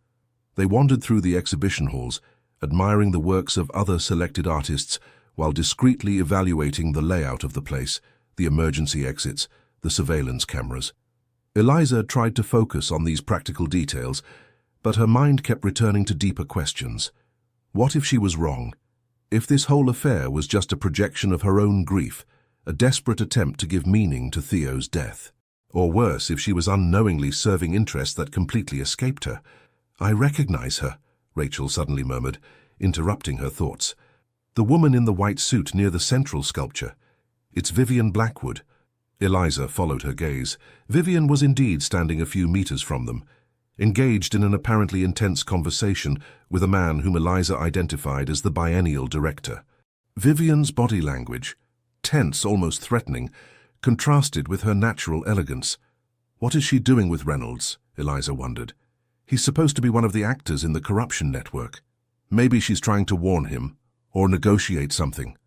They wandered through the exhibition halls, admiring the works of other selected artists while discreetly evaluating the layout of the place, the emergency exits, the surveillance cameras. Eliza tried to focus on these practical details, but her mind kept returning to deeper questions. What if she was wrong? If this whole affair was just a projection of her own grief, a desperate attempt to give meaning to Theo's death? Or worse, if she was unknowingly serving interests that completely escaped her? "I recognize her," Rachel suddenly murmured, interrupting her thoughts. "The woman in the white suit near the central sculpture. It's Vivian Blackwood." Eliza followed her gaze. Vivian was indeed standing a few meters from them, engaged in an apparently intense conversation with a man whom Eliza identified as the biennial director. Vivian's body language, tense, almost threatening, contrasted with her natural elegance. What is she doing with Reynolds? Eliza wondered. He's supposed to be one of the actors in the corruption network. Maybe she's trying to warn him, or negotiate something.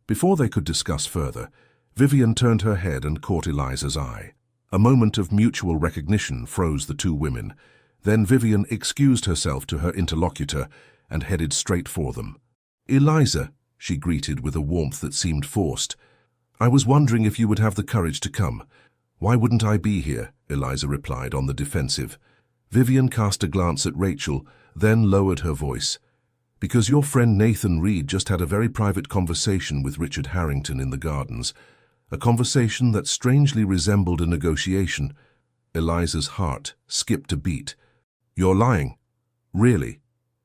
Before they could discuss further, Vivian turned her head and caught Eliza's eye. A moment of mutual recognition froze the two women. Then Vivian excused herself to her interlocutor and headed straight for them. "Eliza," she greeted with a warmth that seemed forced. "I was wondering if you would have the courage to come." "Why wouldn't I be here?" Eliza replied on the defensive. Vivian cast a glance at Rachel, then lowered her voice. "Because your friend Nathan Reed just had a very private conversation with Richard Harrington in the gardens. A conversation that strangely resembled a negotiation." Eliza's heart skipped a beat. "You're lying." "Really?"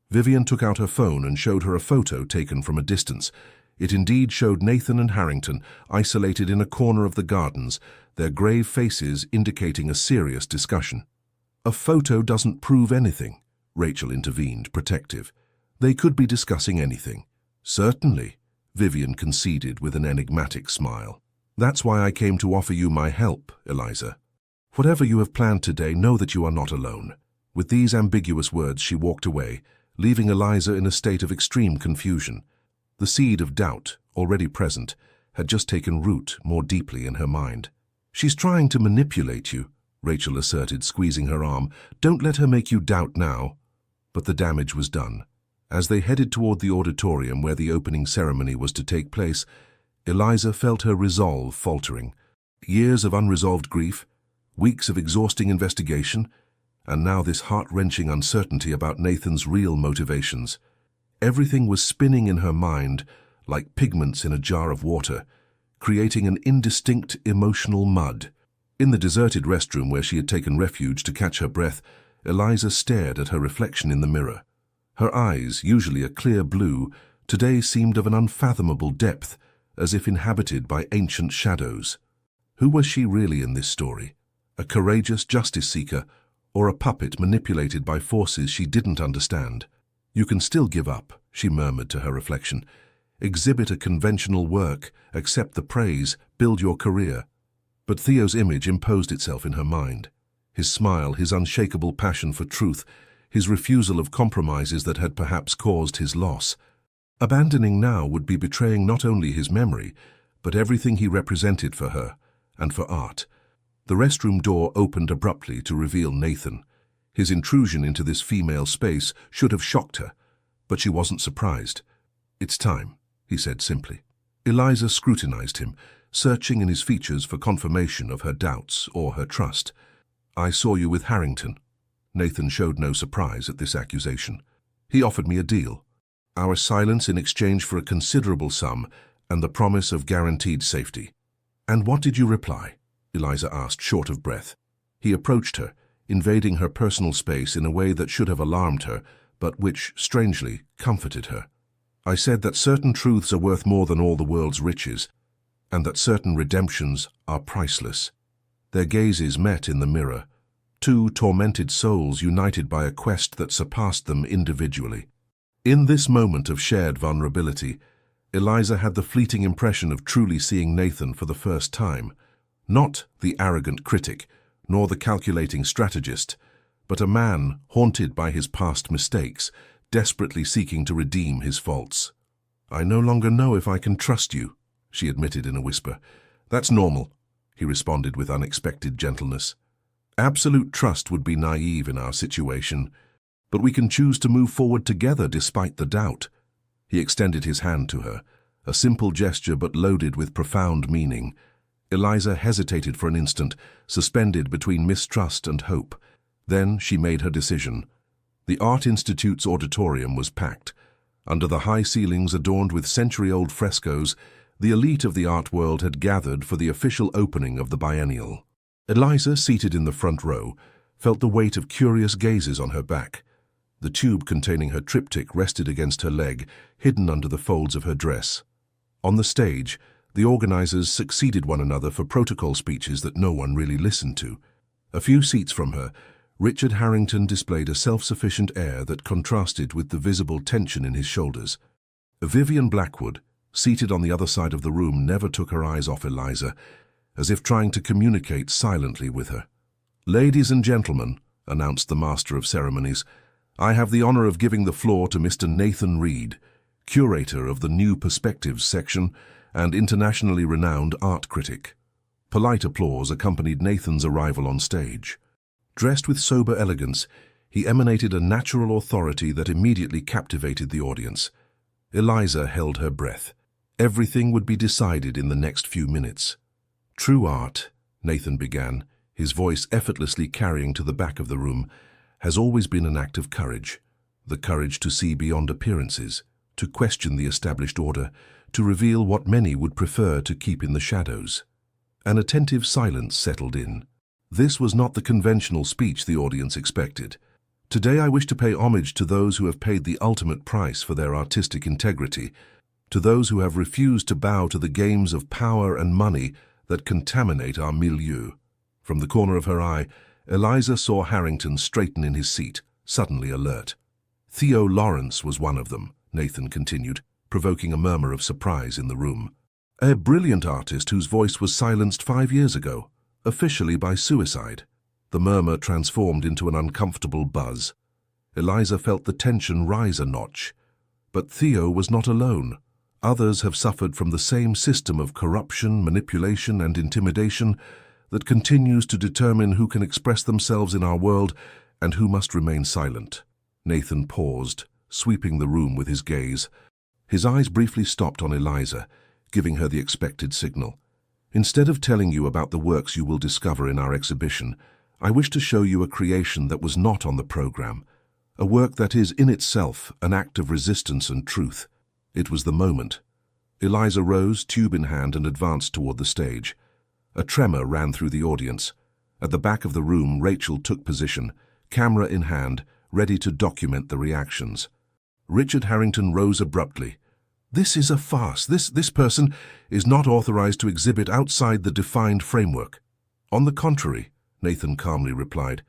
Vivian took out her phone and showed her a photo taken from a distance. It indeed showed Nathan and Harrington isolated in a corner of the gardens, their grave faces indicating a serious discussion. "A photo doesn't prove anything," Rachel intervened, protective. "They could be discussing anything." "Certainly," Vivian conceded with an enigmatic smile. "That's why I came to offer you my help, Eliza. Whatever you have planned today, know that you are not alone." With these ambiguous words, she walked away, leaving Eliza in a state of extreme confusion. The seed of doubt, already present, had just taken root more deeply in her mind. "She's trying to manipulate you," Rachel asserted, squeezing her arm. "Don't let her make you doubt now." But the damage was done. As they headed toward the auditorium where the opening ceremony was to take place, Eliza felt her resolve faltering. Years of unresolved grief, weeks of exhausting investigation, and now this heart-wrenching uncertainty about Nathan's real motivations. Everything was spinning in her mind like pigments in a jar of water, creating an indistinct emotional mud. In the deserted restroom where she had taken refuge to catch her breath, Eliza stared at her reflection in the mirror. Her eyes, usually a clear blue, today seemed of an unfathomable depth, as if inhabited by ancient shadows. Who was she really in this story? A courageous justice-seeker, or a puppet manipulated by forces she didn't understand? "You can still give up," she murmured to her reflection. "Exhibit a conventional work, accept the praise, build your career." But Theo's image imposed itself in her mind. His smile, his unshakable passion for truth, his refusal of compromises that had perhaps caused his loss. Abandoning now would be betraying not only his memory, but everything he represented for her and for art. The restroom door opened abruptly to reveal Nathan. His intrusion into this female space should have shocked her, but she wasn't surprised. "It's time," he said simply. Eliza scrutinized him, searching in his features for confirmation of her doubts or her trust. "I saw you with Harrington." Nathan showed no surprise at this accusation. "He offered me a deal. Our silence in exchange for a considerable sum and the promise of guaranteed safety." "And what did you reply?" Eliza asked, short of breath. He approached her, invading her personal space in a way that should have alarmed her, but which, strangely, comforted her. "I said that certain truths are worth more than all the world's riches, and that certain redemptions are priceless." Their gazes met in the mirror, two tormented souls united by a quest that surpassed them individually. In this moment of shared vulnerability, Eliza had the fleeting impression of truly seeing Nathan for the first time. Not the arrogant critic, nor the calculating strategist, but a man haunted by his past mistakes, desperately seeking to redeem his faults. "I no longer know if I can trust you," she admitted in a whisper. "That's normal," he responded with unexpected gentleness. "Absolute trust would be naive in our situation, but we can choose to move forward together despite the doubt." He extended his hand to her, a simple gesture but loaded with profound meaning. Eliza hesitated for an instant, suspended between mistrust and hope. Then she made her decision. The Art Institute's auditorium was packed. Under the high ceilings adorned with century-old frescoes, the elite of the art world had gathered for the official opening of the biennial. Eliza, seated in the front row, felt the weight of curious gazes on her back. The tube containing her triptych rested against her leg, hidden under the folds of her dress. On the stage, the organizers succeeded one another for protocol speeches that no one really listened to. A few seats from her, Richard Harrington displayed a self-sufficient air that contrasted with the visible tension in his shoulders. Vivian Blackwood, seated on the other side of the room, never took her eyes off Eliza, as if trying to communicate silently with her. "Ladies and gentlemen," announced the Master of Ceremonies, "I have the honor of giving the floor to Mr. Nathan Reed, curator of the New Perspectives section and internationally renowned art critic." Polite applause accompanied Nathan's arrival on stage. Dressed with sober elegance, he emanated a natural authority that immediately captivated the audience. Eliza held her breath. Everything would be decided in the next few minutes. "True art," Nathan began, his voice effortlessly carrying to the back of the room, "has always been an act of courage. The courage to see beyond appearances, to question the established order, to reveal what many would prefer to keep in the shadows." An attentive silence settled in. This was not the conventional speech the audience expected. "Today I wish to pay homage to those who have paid the ultimate price for their artistic integrity, to those who have refused to bow to the games of power and money that contaminate our milieu." From the corner of her eye, Eliza saw Harrington straighten in his seat, suddenly alert. "Theo Lawrence was one of them," Nathan continued, provoking a murmur of surprise in the room. "A brilliant artist whose voice was silenced 5 years ago, officially by suicide." The murmur transformed into an uncomfortable buzz. Eliza felt the tension rise a notch. But Theo was not alone. Others have suffered from the same system of corruption, manipulation, and intimidation that continues to determine who can express themselves in our world and who must remain silent. Nathan paused, sweeping the room with his gaze. His eyes briefly stopped on Eliza, giving her the expected signal. "Instead of telling you about the works you will discover in our exhibition, I wish to show you a creation that was not on the program, a work that is in itself an act of resistance and truth." It was the moment. Eliza rose, tube in hand, and advanced toward the stage. A tremor ran through the audience. At the back of the room, Rachel took position, camera in hand, ready to document the reactions. Richard Harrington rose abruptly. "This is a farce. This person is not authorized to exhibit outside the defined framework." "On the contrary," Nathan calmly replied.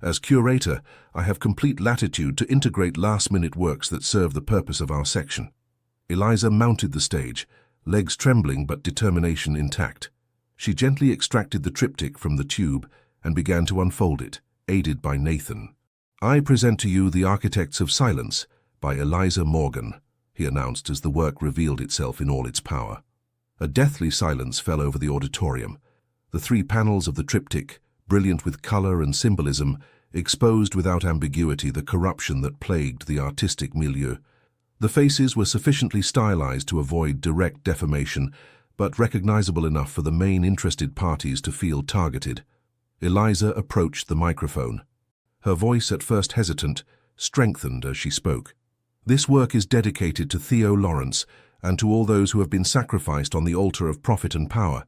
"As curator, I have complete latitude to integrate last-minute works that serve the purpose of our section." Eliza mounted the stage, legs trembling but determination intact. She gently extracted the triptych from the tube and began to unfold it, aided by Nathan. "I present to you The Architects of Silence by Eliza Morgan," he announced as the work revealed itself in all its power. A deathly silence fell over the auditorium. The 3 panels of the triptych, brilliant with color and symbolism, exposed without ambiguity the corruption that plagued the artistic milieu. The faces were sufficiently stylized to avoid direct defamation, but recognizable enough for the main interested parties to feel targeted. Eliza approached the microphone. Her voice, at first hesitant, strengthened as she spoke. "This work is dedicated to Theo Lawrence and to all those who have been sacrificed on the altar of profit and power.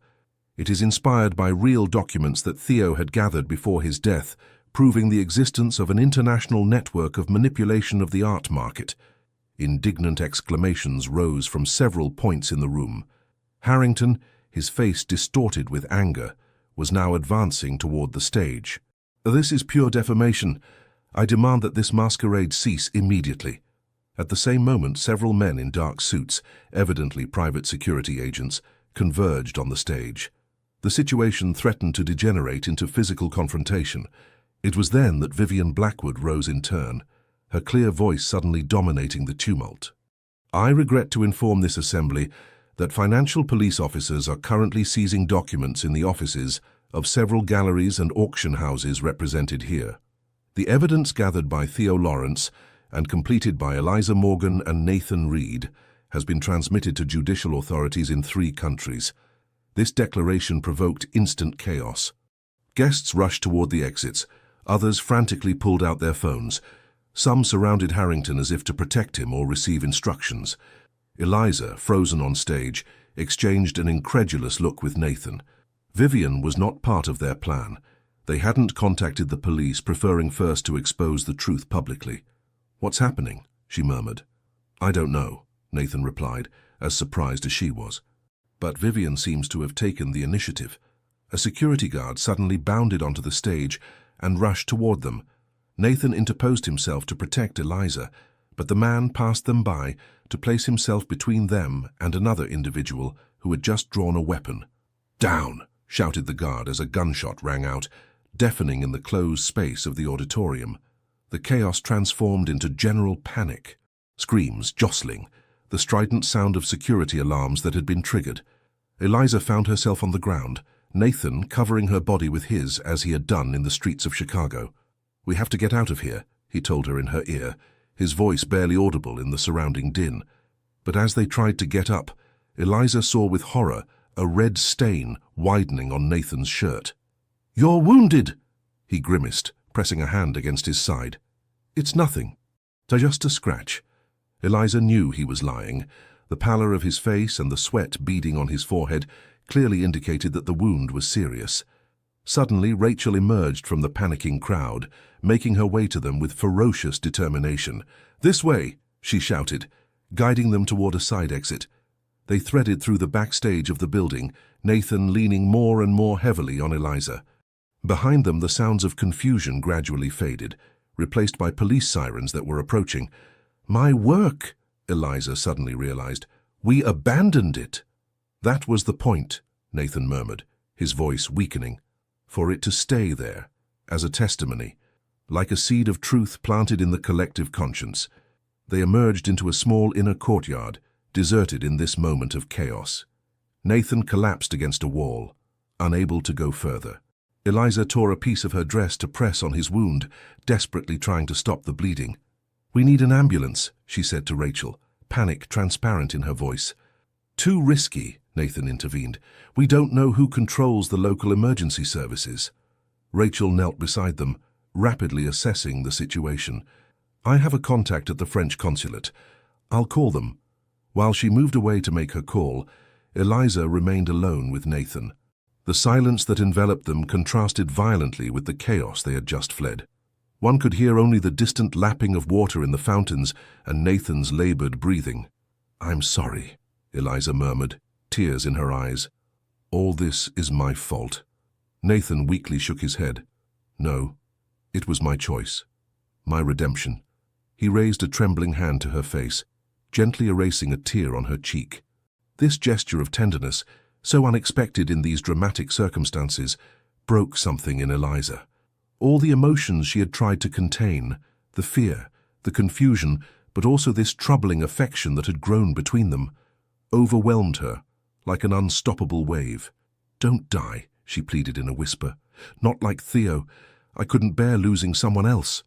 It is inspired by real documents that Theo had gathered before his death, proving the existence of an international network of manipulation of the art market." Indignant exclamations rose from several points in the room. Harrington, his face distorted with anger, was now advancing toward the stage. "This is pure defamation. I demand that this masquerade cease immediately." At the same moment, several men in dark suits, evidently private security agents, converged on the stage. The situation threatened to degenerate into physical confrontation. It was then that Vivian Blackwood rose in turn, her clear voice suddenly dominating the tumult. "I regret to inform this assembly that financial police officers are currently seizing documents in the offices of several galleries and auction houses represented here. The evidence gathered by Theo Lawrence and completed by Eliza Morgan and Nathan Reed has been transmitted to judicial authorities in 3 countries. This declaration provoked instant chaos. Guests rushed toward the exits. Others frantically pulled out their phones. Some surrounded Harrington as if to protect him or receive instructions. Eliza, frozen on stage, exchanged an incredulous look with Nathan. Vivian was not part of their plan. They hadn't contacted the police, preferring first to expose the truth publicly. "What's happening?" she murmured. "I don't know," Nathan replied, as surprised as she was. But Vivian seems to have taken the initiative. A security guard suddenly bounded onto the stage and rushed toward them. Nathan interposed himself to protect Eliza, but the man passed them by to place himself between them and another individual who had just drawn a weapon. "Down!" shouted the guard as a gunshot rang out, deafening in the closed space of the auditorium. The chaos transformed into general panic. Screams, jostling, the strident sound of security alarms that had been triggered. Eliza found herself on the ground, Nathan covering her body with his as he had done in the streets of Chicago. "We have to get out of here," he told her in her ear, his voice barely audible in the surrounding din. But as they tried to get up, Eliza saw with horror a red stain widening on Nathan's shirt. "You're wounded!" he grimaced, pressing a hand against his side. "It's nothing. Just a scratch." Eliza knew he was lying. The pallor of his face and the sweat beading on his forehead clearly indicated that the wound was serious. Suddenly, Rachel emerged from the panicking crowd, making her way to them with ferocious determination. "This way!" she shouted, guiding them toward a side exit. They threaded through the backstage of the building, Nathan leaning more and more heavily on Eliza. Behind them, the sounds of confusion gradually faded, replaced by police sirens that were approaching. "My work!" Eliza suddenly realized. "We abandoned it." "That was the point," Nathan murmured, his voice weakening. "For it to stay there, as a testimony, like a seed of truth planted in the collective conscience." They emerged into a small inner courtyard, deserted in this moment of chaos. Nathan collapsed against a wall, unable to go further. Eliza tore a piece of her dress to press on his wound, desperately trying to stop the bleeding. "We need an ambulance," she said to Rachel, panic transparent in her voice. "Too risky," Nathan intervened. "We don't know who controls the local emergency services." Rachel knelt beside them, rapidly assessing the situation. "I have a contact at the French consulate. I'll call them." While she moved away to make her call, Eliza remained alone with Nathan. The silence that enveloped them contrasted violently with the chaos they had just fled. One could hear only the distant lapping of water in the fountains and Nathan's labored breathing. "I'm sorry," Eliza murmured, tears in her eyes. "All this is my fault." Nathan weakly shook his head. "No, it was my choice, my redemption." He raised a trembling hand to her face, gently erasing a tear on her cheek. This gesture of tenderness, so unexpected in these dramatic circumstances, broke something in Eliza. All the emotions she had tried to contain, the fear, the confusion, but also this troubling affection that had grown between them, overwhelmed her like an unstoppable wave. "Don't die," she pleaded in a whisper. "Not like Theo. I couldn't bear losing someone else."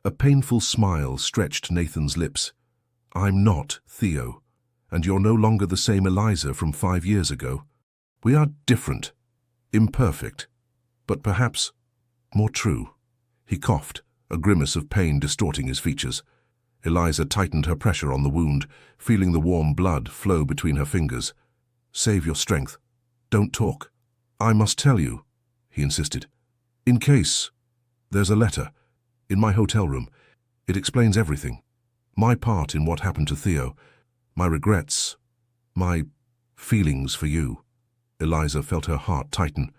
A painful smile stretched Nathan's lips. "I'm not Theo, and you're no longer the same Eliza from 5 years ago. We are different, imperfect, but perhaps more true." He coughed, a grimace of pain distorting his features. Eliza tightened her pressure on the wound, feeling the warm blood flow between her fingers. "Save your strength. Don't talk." "I must tell you," he insisted. "In case. There's a letter in my hotel room. It explains everything. My part in what happened to Theo, my regrets, my feelings for you." Eliza felt her heart tighten.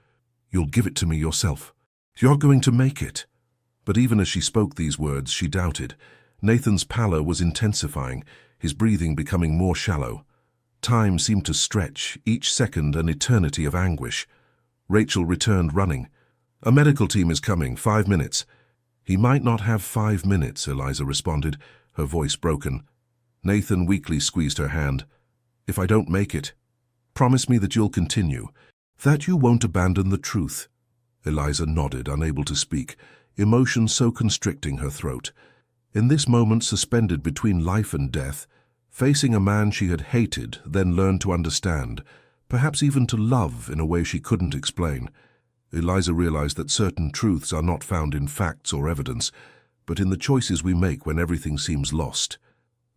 "You'll give it to me yourself. You're going to make it." But even as she spoke these words, she doubted. Nathan's pallor was intensifying, his breathing becoming more shallow. Time seemed to stretch, each second an eternity of anguish. Rachel returned running. "A medical team is coming, 5 minutes." "He might not have 5 minutes," Eliza responded, her voice broken. Nathan weakly squeezed her hand. "If I don't make it, promise me that you'll continue, that you won't abandon the truth." Eliza nodded, unable to speak, emotion so constricting her throat. In this moment suspended between life and death, facing a man she had hated, then learned to understand, perhaps even to love in a way she couldn't explain, Eliza realized that certain truths are not found in facts or evidence, but in the choices we make when everything seems lost.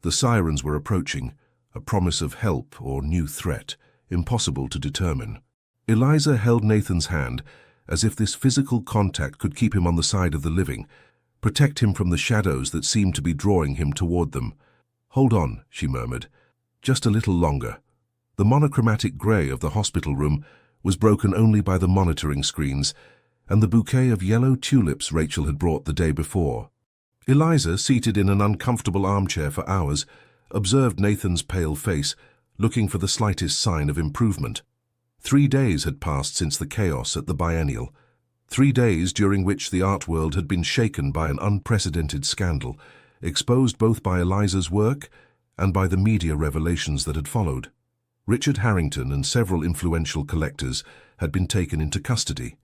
The sirens were approaching, a promise of help or new threat, impossible to determine. Eliza held Nathan's hand, as if this physical contact could keep him on the side of the living, protect him from the shadows that seemed to be drawing him toward them. "Hold on," she murmured. "Just a little longer." The monochromatic grey of the hospital room was broken only by the monitoring screens and the bouquet of yellow tulips Rachel had brought the day before. Eliza, seated in an uncomfortable armchair for hours, observed Nathan's pale face, looking for the slightest sign of improvement. 3 days had passed since the chaos at the biennial. 3 days during which the art world had been shaken by an unprecedented scandal, exposed both by Eliza's work and by the media revelations that had followed. Richard Harrington and several influential collectors had been taken into custody.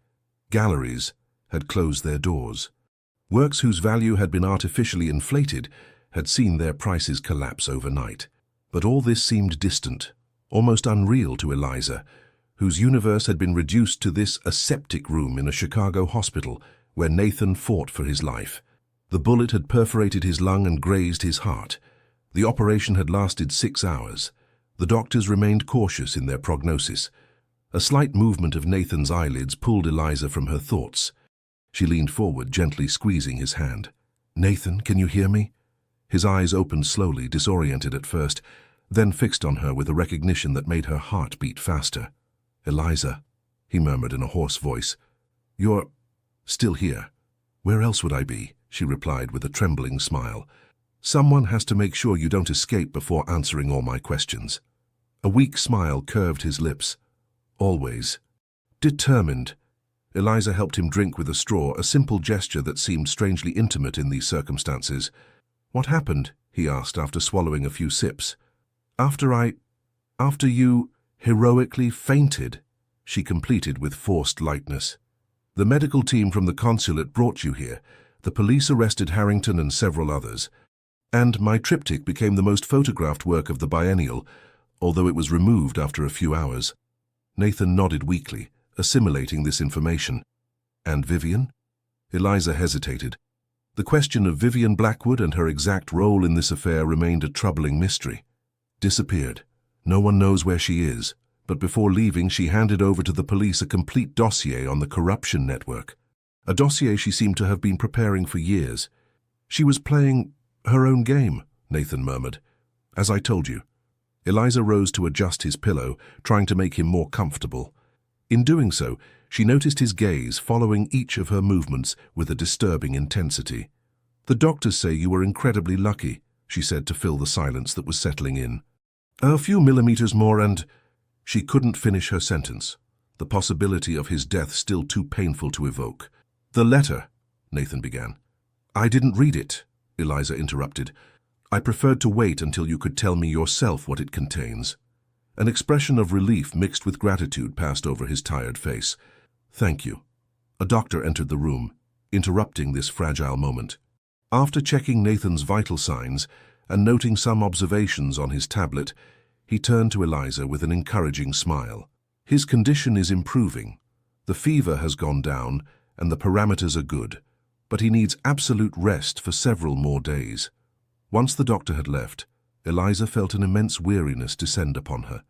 Galleries had closed their doors. Works whose value had been artificially inflated had seen their prices collapse overnight. But all this seemed distant, almost unreal to Eliza, whose universe had been reduced to this aseptic room in a Chicago hospital where Nathan fought for his life. The bullet had perforated his lung and grazed his heart. The operation had lasted 6 hours. The doctors remained cautious in their prognosis. A slight movement of Nathan's eyelids pulled Eliza from her thoughts. She leaned forward, gently squeezing his hand. "Nathan, can you hear me?" His eyes opened slowly, disoriented at first, then fixed on her with a recognition that made her heart beat faster. "Eliza," he murmured in a hoarse voice, "you're still here." "Where else would I be?" she replied with a trembling smile. "Someone has to make sure you don't escape before answering all my questions." A weak smile curved his lips. "Always." "Determined." Eliza helped him drink with a straw, a simple gesture that seemed strangely intimate in these circumstances. "What happened?" he asked after swallowing a few sips. After you heroically fainted," she completed with forced lightness. "The medical team from the consulate brought you here. The police arrested Harrington and several others. And my triptych became the most photographed work of the biennial, although it was removed after a few hours." Nathan nodded weakly, assimilating this information. "And Vivian?" Eliza hesitated. The question of Vivian Blackwood and her exact role in this affair remained a troubling mystery. "Disappeared. No one knows where she is," But before leaving, she handed over to the police a complete dossier on the corruption network. A dossier she seemed to have been preparing for years. She was playing her own game, Nathan murmured. As I told you. Eliza rose to adjust his pillow, trying to make him more comfortable. In doing so, she noticed his gaze following each of her movements with a disturbing intensity. The doctors say you were incredibly lucky, she said to fill the silence that was settling in. A few millimeters more and... She couldn't finish her sentence, the possibility of his death still too painful to evoke. The letter, Nathan began. I didn't read it, Eliza interrupted. I preferred to wait until you could tell me yourself what it contains. An expression of relief mixed with gratitude passed over his tired face. Thank you. A doctor entered the room, interrupting this fragile moment. After checking Nathan's vital signs and noting some observations on his tablet, he turned to Eliza with an encouraging smile. His condition is improving. The fever has gone down and the parameters are good, but he needs absolute rest for several more days. Once the doctor had left, Eliza felt an immense weariness descend upon her.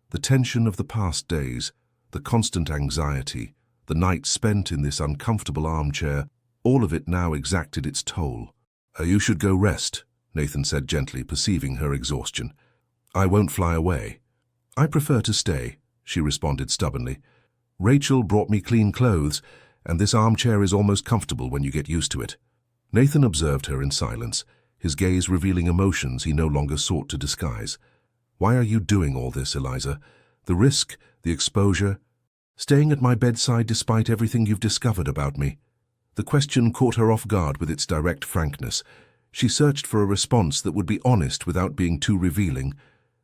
The tension of the past days, the constant anxiety, the night spent in this uncomfortable armchair, all of it now exacted its toll. You should go rest, Nathan said gently, perceiving her exhaustion. I won't fly away. I prefer to stay, she responded stubbornly. Rachel brought me clean clothes, and this armchair is almost comfortable when you get used to it. Nathan observed her in silence, his gaze revealing emotions he no longer sought to disguise. Why are you doing all this, Eliza? The risk, the exposure, staying at my bedside despite everything you've discovered about me. The question caught her off guard with its direct frankness. She searched for a response that would be honest without being too revealing,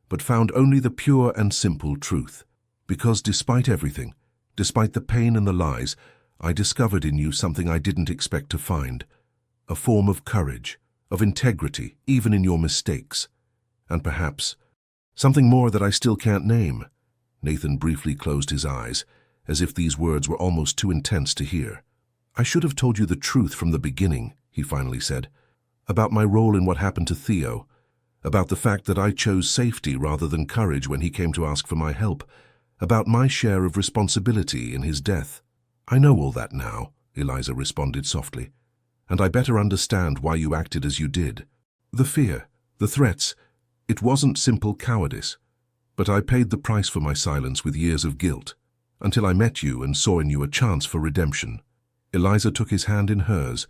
but found only the pure and simple truth. Because despite everything, despite the pain and the lies, I discovered in you something I didn't expect to find. A form of courage, of integrity, even in your mistakes. And perhaps, something more that I still can't name. Nathan briefly closed his eyes, as if these words were almost too intense to hear. I should have told you the truth from the beginning, he finally said, about my role in what happened to Theo, about the fact that I chose safety rather than courage when he came to ask for my help, about my share of responsibility in his death. I know all that now, Eliza responded softly, and I better understand why you acted as you did. The fear, the threats, it wasn't simple cowardice, but I paid the price for my silence with years of guilt, until I met you and saw in you a chance for redemption. Eliza took his hand in hers,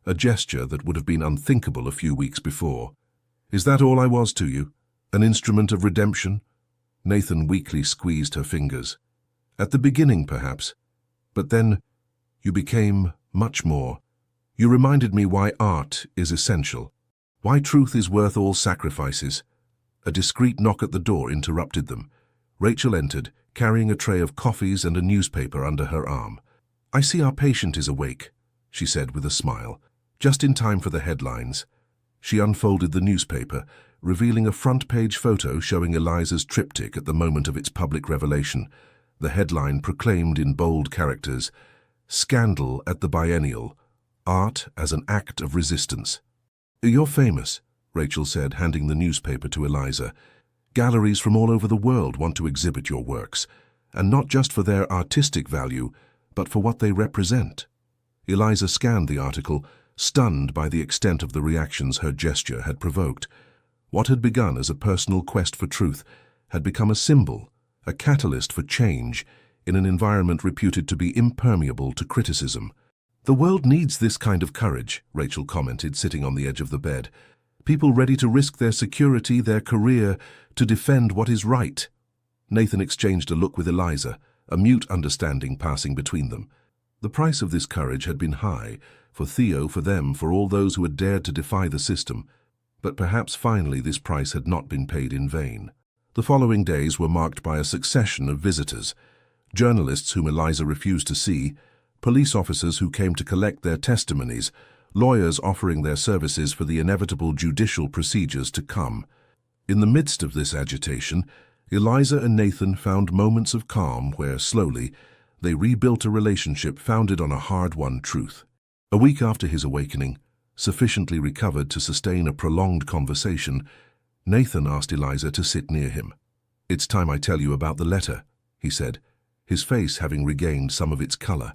a gesture that would have been unthinkable a few weeks before. Is that all I was to you? An instrument of redemption? Nathan weakly squeezed her fingers. At the beginning, perhaps, but then you became much more. You reminded me why art is essential, why truth is worth all sacrifices. A discreet knock at the door interrupted them. Rachel entered, carrying a tray of coffees and a newspaper under her arm. I see our patient is awake, she said with a smile, just in time for the headlines. She unfolded the newspaper, revealing a front-page photo showing Eliza's triptych at the moment of its public revelation. The headline proclaimed in bold characters, Scandal at the Biennial, Art as an Act of Resistance. You're famous, Rachel said, handing the newspaper to Eliza. Galleries from all over the world want to exhibit your works, and not just for their artistic value, but for what they represent. Eliza scanned the article, stunned by the extent of the reactions her gesture had provoked. What had begun as a personal quest for truth had become a symbol, a catalyst for change in an environment reputed to be impermeable to criticism. The world needs this kind of courage, Rachel commented, sitting on the edge of the bed. People ready to risk their security, their career, to defend what is right. Nathan exchanged a look with Eliza, a mute understanding passing between them. The price of this courage had been high, for Theo, for them, for all those who had dared to defy the system. But perhaps finally this price had not been paid in vain. The following days were marked by a succession of visitors. Journalists whom Eliza refused to see, police officers who came to collect their testimonies, lawyers offering their services for the inevitable judicial procedures to come. In the midst of this agitation, Eliza and Nathan found moments of calm where, slowly, they rebuilt a relationship founded on a hard-won truth. A week after his awakening, sufficiently recovered to sustain a prolonged conversation, Nathan asked Eliza to sit near him. It's time I tell you about the letter, he said, his face having regained some of its color.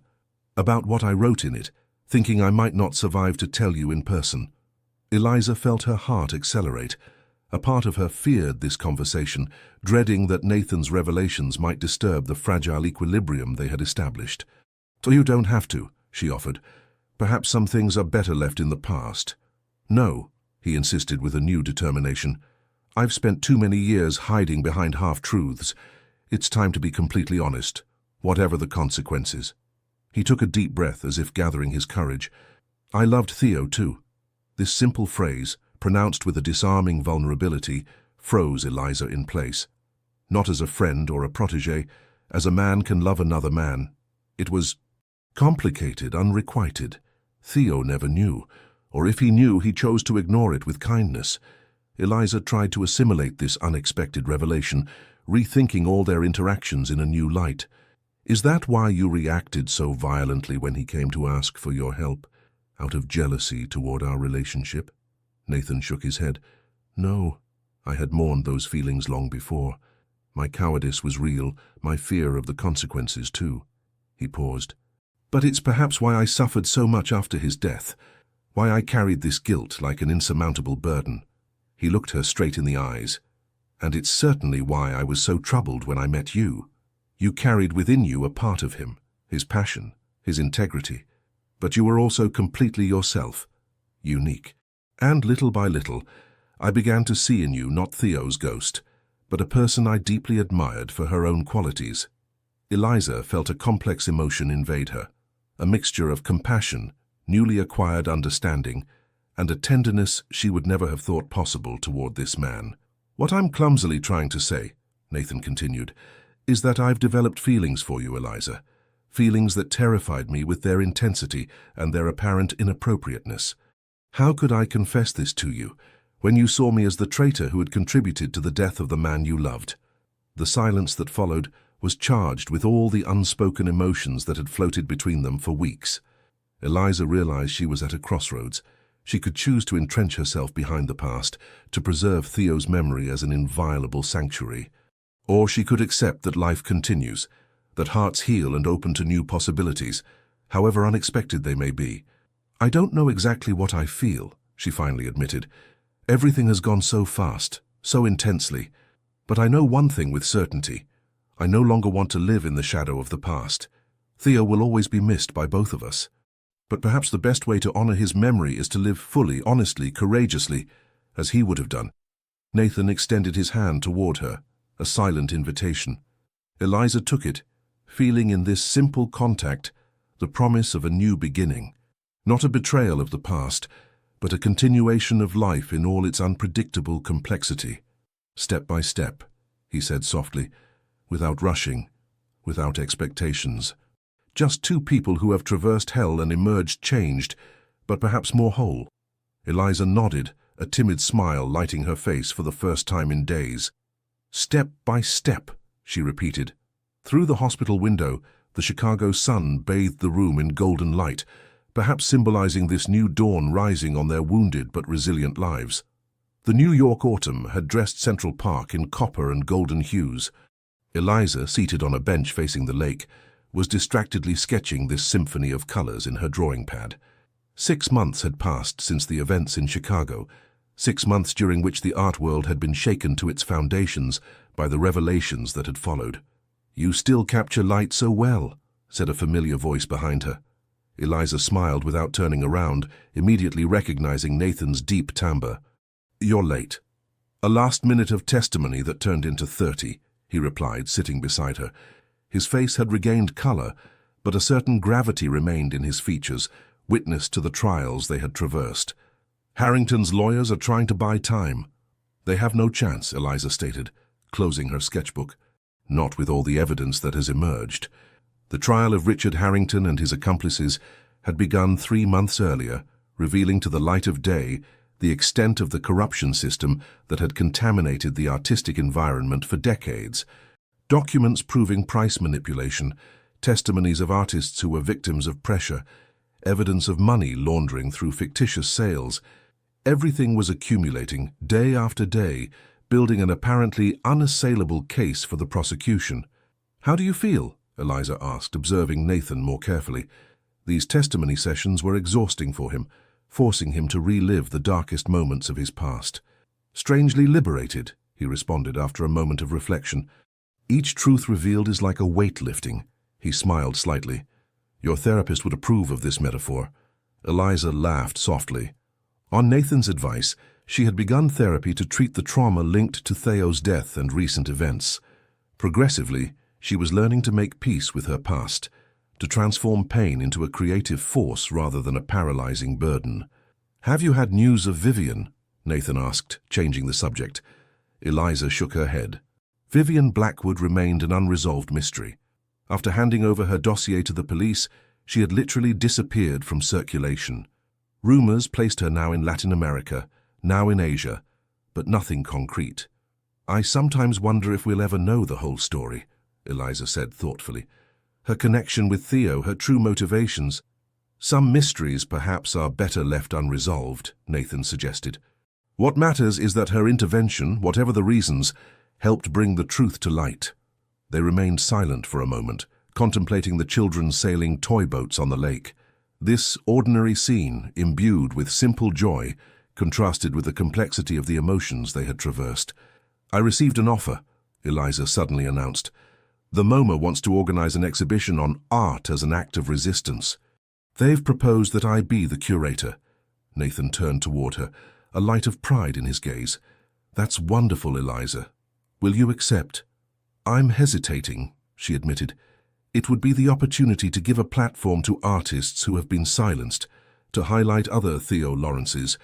"About what I wrote in it, thinking I might not survive to tell you in person." Eliza felt her heart accelerate. A part of her feared this conversation, dreading that Nathan's revelations might disturb the fragile equilibrium they had established. "So you don't have to," she offered. "Perhaps some things are better left in the past." "No," he insisted with a new determination. "I've spent too many years hiding behind half-truths. It's time to be completely honest, whatever the consequences." He took a deep breath as if gathering his courage. "I loved Theo too." This simple phrase, pronounced with a disarming vulnerability, froze Eliza in place. Not as a friend or a protégé, as a man can love another man. It was complicated, unrequited. Theo never knew, or if he knew, he chose to ignore it with kindness. Eliza tried to assimilate this unexpected revelation, rethinking all their interactions in a new light. "Is that why you reacted so violently when he came to ask for your help? Out of jealousy toward our relationship?" Nathan shook his head. "No, I had mourned those feelings long before. My cowardice was real, my fear of the consequences too." He paused. "But it's perhaps why I suffered so much after his death, why I carried this guilt like an insurmountable burden." He looked her straight in the eyes. "And it's certainly why I was so troubled when I met you. You carried within you a part of him, his passion, his integrity. But you were also completely yourself, unique. And little by little, I began to see in you not Theo's ghost, but a person I deeply admired for her own qualities." Eliza felt a complex emotion invade her, a mixture of compassion, newly acquired understanding, and a tenderness she would never have thought possible toward this man. "What I'm clumsily trying to say," Nathan continued, "is that I've developed feelings for you, Eliza. Feelings that terrified me with their intensity and their apparent inappropriateness. How could I confess this to you when you saw me as the traitor who had contributed to the death of the man you loved?" The silence that followed was charged with all the unspoken emotions that had floated between them for weeks. Eliza realized she was at a crossroads. She could choose to entrench herself behind the past, to preserve Theo's memory as an inviolable sanctuary. Or she could accept that life continues, that hearts heal and open to new possibilities, however unexpected they may be. "I don't know exactly what I feel," she finally admitted. "Everything has gone so fast, so intensely. But I know one thing with certainty. I no longer want to live in the shadow of the past. Theo will always be missed by both of us. But perhaps the best way to honor his memory is to live fully, honestly, courageously, as he would have done." Nathan extended his hand toward her, a silent invitation. Eliza took it, feeling in this simple contact the promise of a new beginning. Not a betrayal of the past, but a continuation of life in all its unpredictable complexity. "Step by step," he said softly, without rushing, without expectations. "Just two people who have traversed hell and emerged changed, but perhaps more whole." Eliza nodded, a timid smile lighting her face for the first time in days. "Step by step," she repeated. Through the hospital window, the Chicago sun bathed the room in golden light, perhaps symbolizing this new dawn rising on their wounded but resilient lives. The New York autumn had dressed Central Park in copper and golden hues. Eliza, seated on a bench facing the lake, was distractedly sketching this symphony of colors in her drawing pad. 6 months had passed since the events in Chicago, 6 months during which the art world had been shaken to its foundations by the revelations that had followed. "You still capture light so well," said a familiar voice behind her. Eliza smiled without turning around, immediately recognizing Nathan's deep timbre. "You're late." "A last minute of testimony that turned into 30, he replied, sitting beside her. His face had regained color, but a certain gravity remained in his features, witness to the trials they had traversed. "Harrington's lawyers are trying to buy time." "They have no chance," Eliza stated, closing her sketchbook. "Not with all the evidence that has emerged." The trial of Richard Harrington and his accomplices had begun 3 months earlier, revealing to the light of day the extent of the corruption system that had contaminated the artistic environment for decades. Documents proving price manipulation, testimonies of artists who were victims of pressure, evidence of money laundering through fictitious sales. Everything was accumulating, day after day, building an apparently unassailable case for the prosecution. "How do you feel?" Eliza asked, observing Nathan more carefully. These testimony sessions were exhausting for him, forcing him to relive the darkest moments of his past. "Strangely liberated," he responded after a moment of reflection. "Each truth revealed is like a weight lifting." He smiled slightly. "Your therapist would approve of this metaphor." Eliza laughed softly. On Nathan's advice, she had begun therapy to treat the trauma linked to Theo's death and recent events. Progressively, she was learning to make peace with her past, to transform pain into a creative force rather than a paralyzing burden. "Have you had news of Vivian?" Nathan asked, changing the subject. Eliza shook her head. Vivian Blackwood remained an unresolved mystery. After handing over her dossier to the police, she had literally disappeared from circulation. Rumors placed her now in Latin America, now in Asia, but nothing concrete. "I sometimes wonder if we'll ever know the whole story," Eliza said thoughtfully. "Her connection with Theo, her true motivations. Some mysteries perhaps are better left unresolved," Nathan suggested. "What matters is that her intervention, whatever the reasons, helped bring the truth to light." They remained silent for a moment, contemplating the children sailing toy boats on the lake. This ordinary scene, imbued with simple joy, contrasted with the complexity of the emotions they had traversed. "I received an offer," Eliza suddenly announced. "The MoMA wants to organize an exhibition on art as an act of resistance. They've proposed that I be the curator." Nathan turned toward her, a light of pride in his gaze. "That's wonderful, Eliza. Will you accept?" "I'm hesitating," she admitted. "It would be the opportunity to give a platform to artists who have been silenced, to highlight other Theo Lawrences,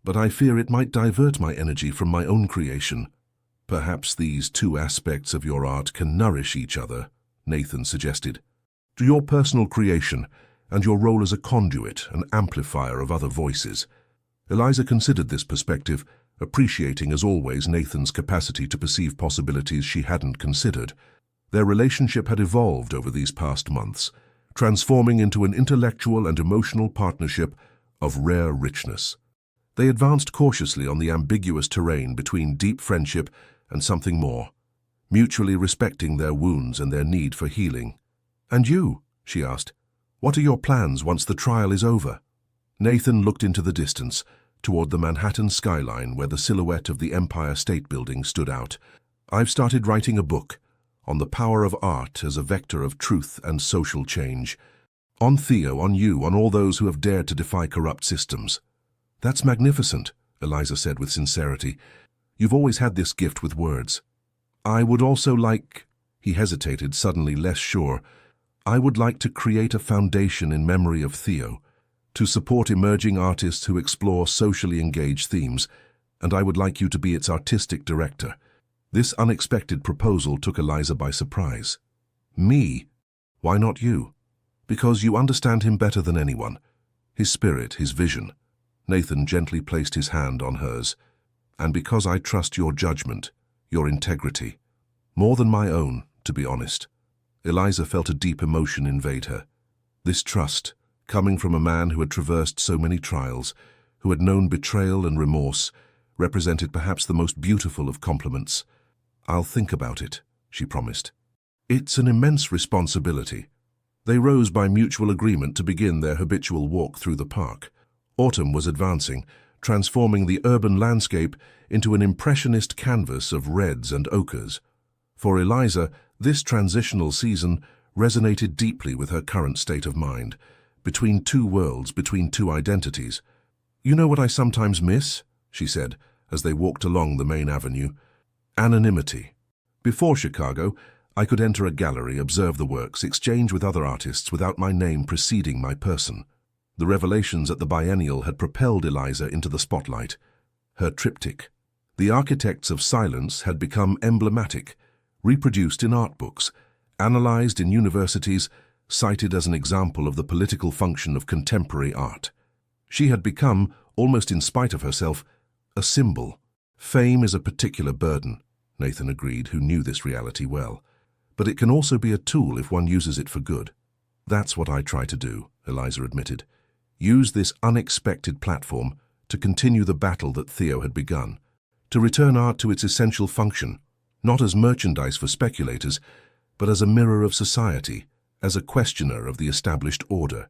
but I fear it might divert my energy from my own creation." "Perhaps these two aspects of your art can nourish each other," Nathan suggested. "To your personal creation and your role as a conduit, an amplifier of other voices." Eliza considered this perspective, appreciating as always Nathan's capacity to perceive possibilities she hadn't considered. Their relationship had evolved over these past months, transforming into an intellectual and emotional partnership of rare richness. They advanced cautiously on the ambiguous terrain between deep friendship and something more, mutually respecting their wounds and their need for healing. "And you?" she asked. "What are your plans once the trial is over?" Nathan looked into the distance, toward the Manhattan skyline where the silhouette of the Empire State Building stood out. "I've started writing a book on the power of art as a vector of truth and social change. On Theo, on you, on all those who have dared to defy corrupt systems." "That's magnificent," Eliza said with sincerity. "You've always had this gift with words." "I would also like," he hesitated, suddenly less sure, "I would like to create a foundation in memory of Theo, to support emerging artists who explore socially engaged themes, and I would like you to be its artistic director." This unexpected proposal took Eliza by surprise. "Me? Why not you?" "Because you understand him better than anyone. His spirit, his vision." Nathan gently placed his hand on hers. "And because I trust your judgment, your integrity. More than my own, to be honest." Eliza felt a deep emotion invade her. This trust, coming from a man who had traversed so many trials, who had known betrayal and remorse, represented perhaps the most beautiful of compliments. "I'll think about it," she promised. "It's an immense responsibility." They rose by mutual agreement to begin their habitual walk through the park. Autumn was advancing, transforming the urban landscape into an impressionist canvas of reds and ochres. For Eliza, this transitional season resonated deeply with her current state of mind, between two worlds, between two identities. "You know what I sometimes miss?" she said, as they walked along the main avenue. "Anonymity. Before Chicago, I could enter a gallery, observe the works, exchange with other artists without my name preceding my person. The revelations at the biennial had propelled Eliza into the spotlight. Her triptych, The Architects of Silence, had become emblematic, reproduced in art books, analyzed in universities, cited as an example of the political function of contemporary art. She had become, almost in spite of herself, a symbol. "Fame is a particular burden," Nathan agreed, who knew this reality well. "But it can also be a tool if one uses it for good." "That's what I try to do," Eliza admitted. "Use this unexpected platform to continue the battle that Theo had begun, to return art to its essential function, not as merchandise for speculators, but as a mirror of society, as a questioner of the established order.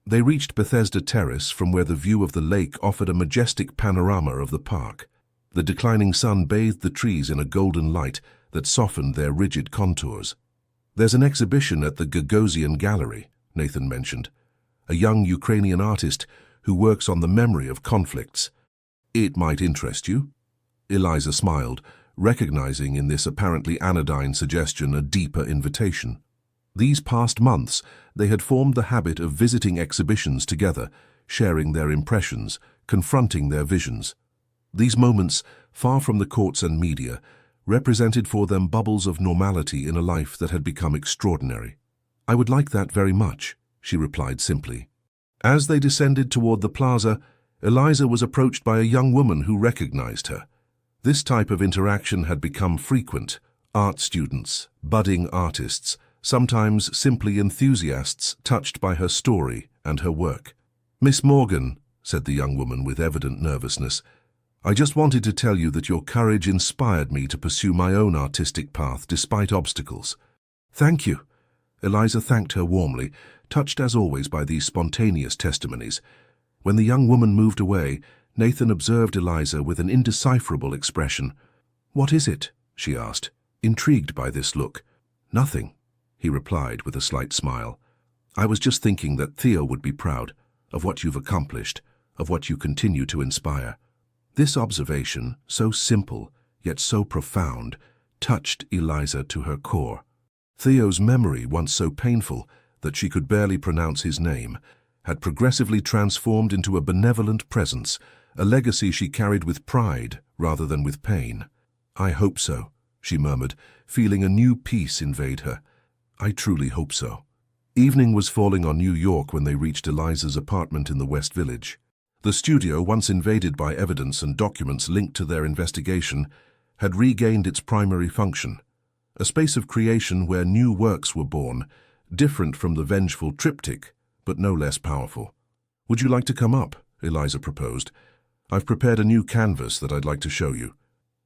They reached Bethesda Terrace, from where the view of the lake offered a majestic panorama of the park. The declining sun bathed the trees in a golden light that softened their rigid contours. "There's an exhibition at the Gagosian Gallery," Nathan mentioned, "a young Ukrainian artist who works on the memory of conflicts. It might interest you." Eliza smiled, recognizing in this apparently anodyne suggestion a deeper invitation. These past months, they had formed the habit of visiting exhibitions together, sharing their impressions, confronting their visions. These moments, far from the courts and media, represented for them bubbles of normality in a life that had become extraordinary. "I would like that very much," she replied simply. As they descended toward the plaza, Eliza was approached by a young woman who recognized her. This type of interaction had become frequent. Art students, budding artists, sometimes simply enthusiasts touched by her story and her work. "Miss Morgan," said the young woman with evident nervousness, "I just wanted to tell you that your courage inspired me to pursue my own artistic path despite obstacles." "Thank you." Eliza thanked her warmly, touched as always by these spontaneous testimonies. When the young woman moved away, Nathan observed Eliza with an indecipherable expression. "What is it?" she asked, intrigued by this look. "Nothing," he replied with a slight smile. "I was just thinking that Theo would be proud of what you've accomplished, of what you continue to inspire." This observation, so simple, yet so profound, touched Eliza to her core. Theo's memory, once so painful that she could barely pronounce his name, had progressively transformed into a benevolent presence, a legacy she carried with pride rather than with pain. "I hope so," she murmured, feeling a new peace invade her. "I truly hope so." Evening was falling on New York when they reached Eliza's apartment in the West Village. The studio, once invaded by evidence and documents linked to their investigation, had regained its primary function, a space of creation where new works were born, different from the vengeful triptych, but no less powerful. "Would you like to come up?" Eliza proposed. "I've prepared a new canvas that I'd like to show you."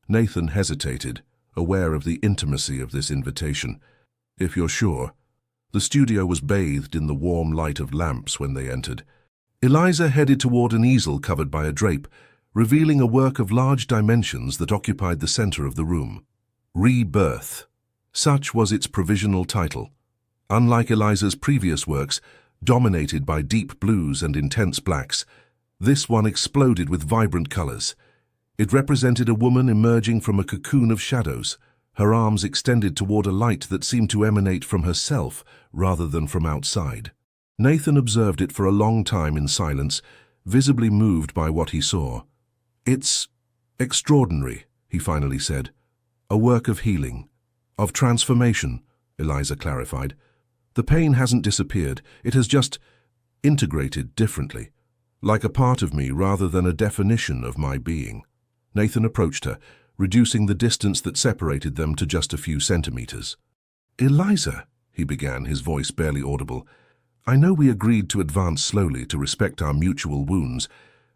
Nathan hesitated, aware of the intimacy of this invitation. "If you're sure." The studio was bathed in the warm light of lamps when they entered. Eliza headed toward an easel covered by a drape, revealing a work of large dimensions that occupied the center of the room. Rebirth. Such was its provisional title. Unlike Eliza's previous works, dominated by deep blues and intense blacks, this one exploded with vibrant colors. It represented a woman emerging from a cocoon of shadows, her arms extended toward a light that seemed to emanate from herself rather than from outside. Nathan observed it for a long time in silence, visibly moved by what he saw. "It's extraordinary," he finally said. "A work of healing, of transformation," Eliza clarified. "The pain hasn't disappeared, it has just integrated differently, like a part of me rather than a definition of my being." Nathan approached her, reducing the distance that separated them to just a few centimeters. "Eliza," he began, his voice barely audible, "I know we agreed to advance slowly to respect our mutual wounds,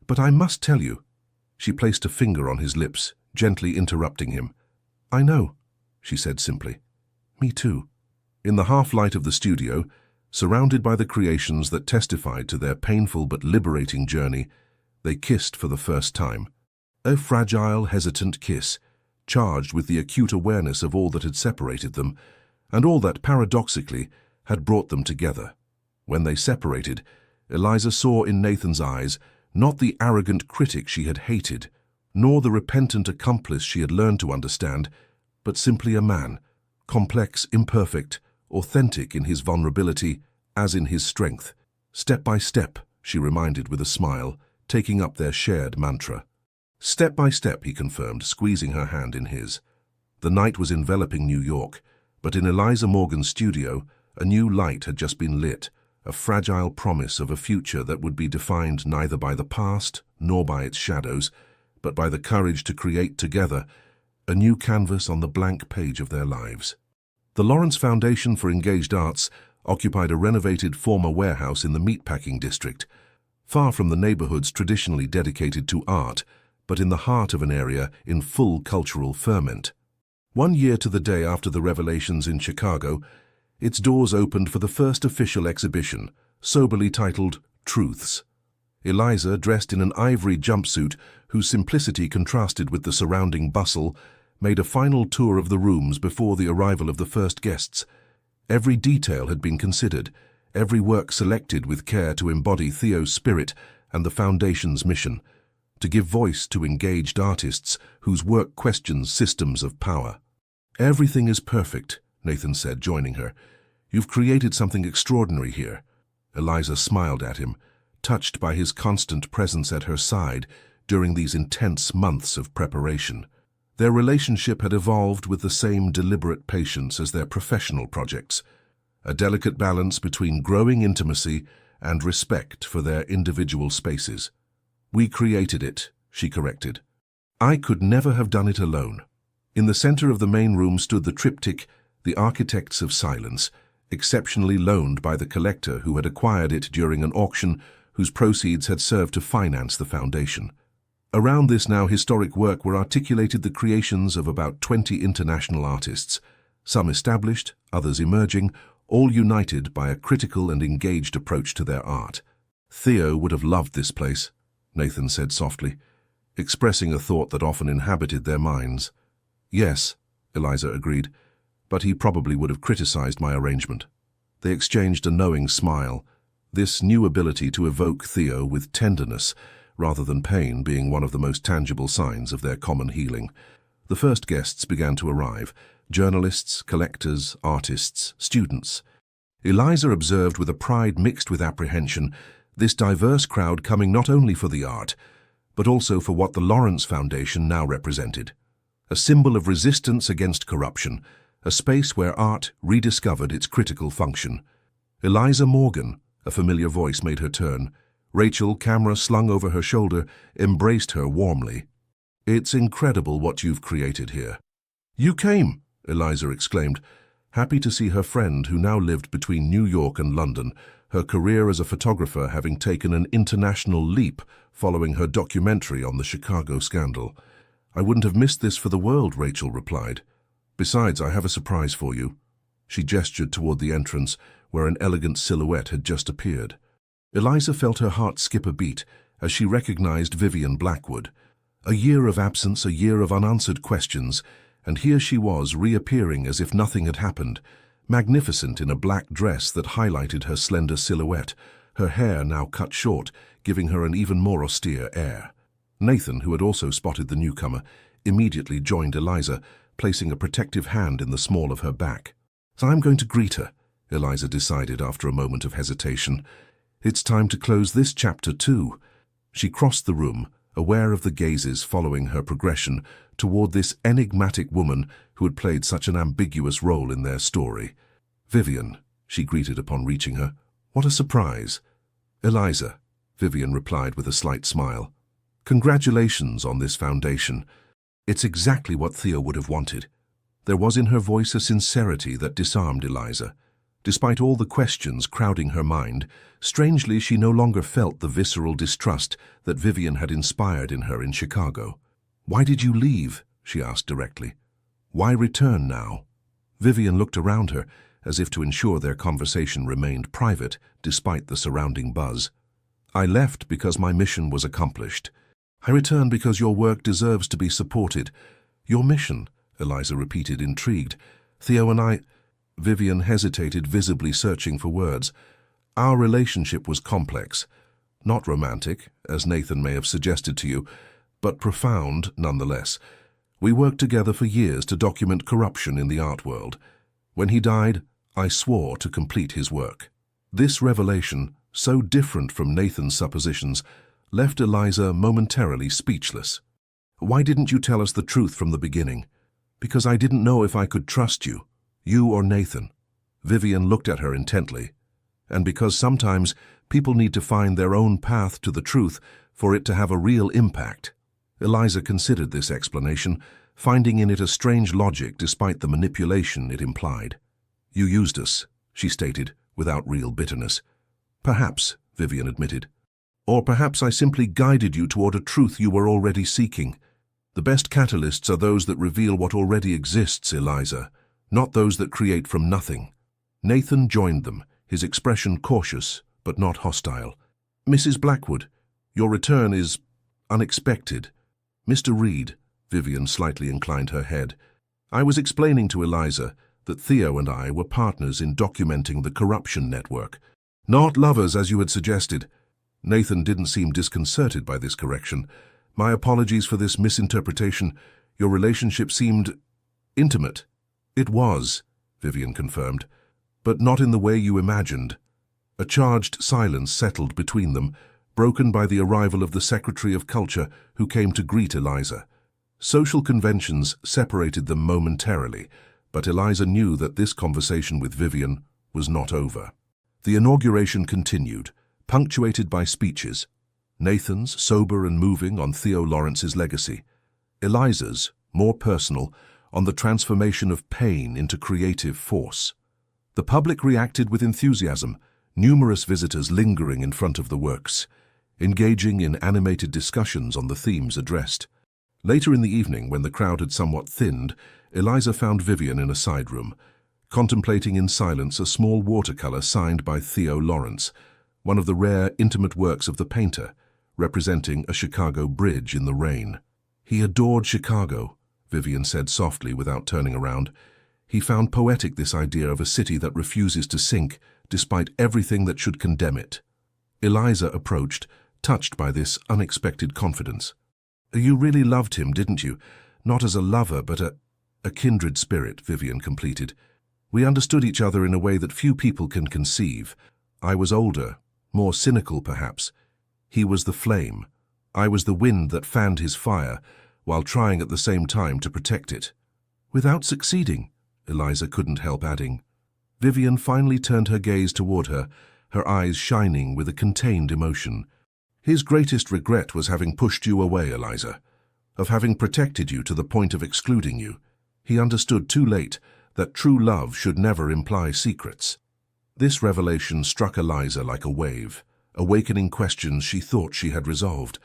but I must tell you." She placed a finger on his lips, gently interrupting him. "I know," she said simply. "Me too." In the half-light of the studio, surrounded by the creations that testified to their painful but liberating journey, they kissed for the first time. A fragile, hesitant kiss, charged with the acute awareness of all that had separated them, and all that, paradoxically, had brought them together. When they separated, Eliza saw in Nathan's eyes not the arrogant critic she had hated, nor the repentant accomplice she had learned to understand, but simply a man, complex, imperfect, authentic in his vulnerability as in his strength. "Step by step," she reminded with a smile, taking up their shared mantra. "Step by step," he confirmed, squeezing her hand in his. The night was enveloping New York, but in Eliza Morgan's studio, a new light had just been lit, a fragile promise of a future that would be defined neither by the past nor by its shadows, but by the courage to create together a new canvas on the blank page of their lives. The Lawrence Foundation for Engaged Arts occupied a renovated former warehouse in the meatpacking district, far from the neighborhoods traditionally dedicated to art, but in the heart of an area in full cultural ferment. 1 year to the day after the revelations in Chicago, its doors opened for the first official exhibition, soberly titled Truths. Eliza, dressed in an ivory jumpsuit whose simplicity contrasted with the surrounding bustle, made a final tour of the rooms before the arrival of the first guests. Every detail had been considered, every work selected with care to embody Theo's spirit and the Foundation's mission, to give voice to engaged artists whose work questions systems of power. "Everything is perfect," Nathan said, joining her. "You've created something extraordinary here." Eliza smiled at him, touched by his constant presence at her side during these intense months of preparation. Their relationship had evolved with the same deliberate patience as their professional projects, a delicate balance between growing intimacy and respect for their individual spaces. "We created it," she corrected. "I could never have done it alone." In the center of the main room stood the triptych, The Architects of Silence, exceptionally loaned by the collector who had acquired it during an auction whose proceeds had served to finance the foundation. Around this now historic work were articulated the creations of about 20 international artists, some established, others emerging, all united by a critical and engaged approach to their art. "Theo would have loved this place," Nathan said softly, expressing a thought that often inhabited their minds. "Yes," Eliza agreed, "but he probably would have criticized my arrangement." They exchanged a knowing smile, this new ability to evoke Theo with tenderness rather than pain being one of the most tangible signs of their common healing. The first guests began to arrive, journalists, collectors, artists, students. Eliza observed with a pride mixed with apprehension this diverse crowd coming not only for the art, but also for what the Lawrence Foundation now represented. A symbol of resistance against corruption, a space where art rediscovered its critical function. Eliza Morgan, a familiar voice, made her turn. Rachel, camera slung over her shoulder, embraced her warmly. "It's incredible what you've created here." "You came," Eliza exclaimed, happy to see her friend who now lived between New York and London, her career as a photographer having taken an international leap following her documentary on the Chicago scandal. "I wouldn't have missed this for the world," Rachel replied. "Besides, I have a surprise for you." She gestured toward the entrance, where an elegant silhouette had just appeared. Eliza felt her heart skip a beat as she recognized Vivian Blackwood. A year of absence, a year of unanswered questions, and here she was reappearing as if nothing had happened, magnificent in a black dress that highlighted her slender silhouette, her hair now cut short, giving her an even more austere air. Nathan, who had also spotted the newcomer, immediately joined Eliza, placing a protective hand in the small of her back. "I'm going to greet her," Eliza decided after a moment of hesitation. "It's time to close this chapter too." She crossed the room, aware of the gazes following her progression toward this enigmatic woman who had played such an ambiguous role in their story. "Vivian," she greeted upon reaching her. "What a surprise." "Eliza," Vivian replied with a slight smile. "Congratulations on this foundation. It's exactly what Theo would have wanted." There was in her voice a sincerity that disarmed Eliza. Despite all the questions crowding her mind, strangely she no longer felt the visceral distrust that Vivian had inspired in her in Chicago. "Why did you leave?" she asked directly. "Why return now?" Vivian looked around her, as if to ensure their conversation remained private despite the surrounding buzz. "I left because my mission was accomplished. I return because your work deserves to be supported." "Your mission?" Eliza repeated, intrigued. "Theo and I—" Vivian hesitated, visibly searching for words. "Our relationship was complex. Not romantic, as Nathan may have suggested to you, but profound nonetheless. We worked together for years to document corruption in the art world. When he died, I swore to complete his work." This revelation, so different from Nathan's suppositions, left Eliza momentarily speechless. "Why didn't you tell us the truth from the beginning?" "Because I didn't know if I could trust you. You or Nathan." Vivian looked at her intently. "And because sometimes people need to find their own path to the truth for it to have a real impact." Eliza considered this explanation, finding in it a strange logic despite the manipulation it implied. "You used us," she stated, without real bitterness. "Perhaps," Vivian admitted. "Or perhaps I simply guided you toward a truth you were already seeking." The best catalysts are those that reveal what already exists, Eliza, not those that create from nothing. Nathan joined them, his expression cautious but not hostile. Mrs. Blackwood, your return is unexpected. Mr. Reed, Vivian slightly inclined her head. I was explaining to Eliza that Theo and I were partners in documenting the corruption network. Not lovers, as you had suggested. Nathan didn't seem disconcerted by this correction. My apologies for this misinterpretation. Your relationship seemed intimate. It was, Vivian confirmed, but not in the way you imagined. A charged silence settled between them, broken by the arrival of the Secretary of Culture, who came to greet Eliza. Social conventions separated them momentarily, but Eliza knew that this conversation with Vivian was not over. The inauguration continued, punctuated by speeches. Nathan's, sober and moving, on Theo Lawrence's legacy. Eliza's, more personal, on the transformation of pain into creative force. The public reacted with enthusiasm, numerous visitors lingering in front of the works, engaging in animated discussions on the themes addressed. Later in the evening, when the crowd had somewhat thinned, Eliza found Vivian in a side room, contemplating in silence a small watercolor signed by Theo Lawrence, one of the rare, intimate works of the painter, representing a Chicago bridge in the rain. He adored Chicago, Vivian said softly without turning around. He found poetic this idea of a city that refuses to sink, despite everything that should condemn it. Eliza approached, touched by this unexpected confidence. You really loved him, didn't you? Not as a lover, but a kindred spirit, Vivian completed. We understood each other in a way that few people can conceive. I was older, more cynical perhaps. He was the flame. I was the wind that fanned his fire, while trying at the same time to protect it. Without succeeding, Eliza couldn't help adding. Vivian finally turned her gaze toward her, her eyes shining with a contained emotion. His greatest regret was having pushed you away, Eliza, of having protected you to the point of excluding you. He understood too late that true love should never imply secrets. This revelation struck Eliza like a wave, awakening questions she thought she had resolved.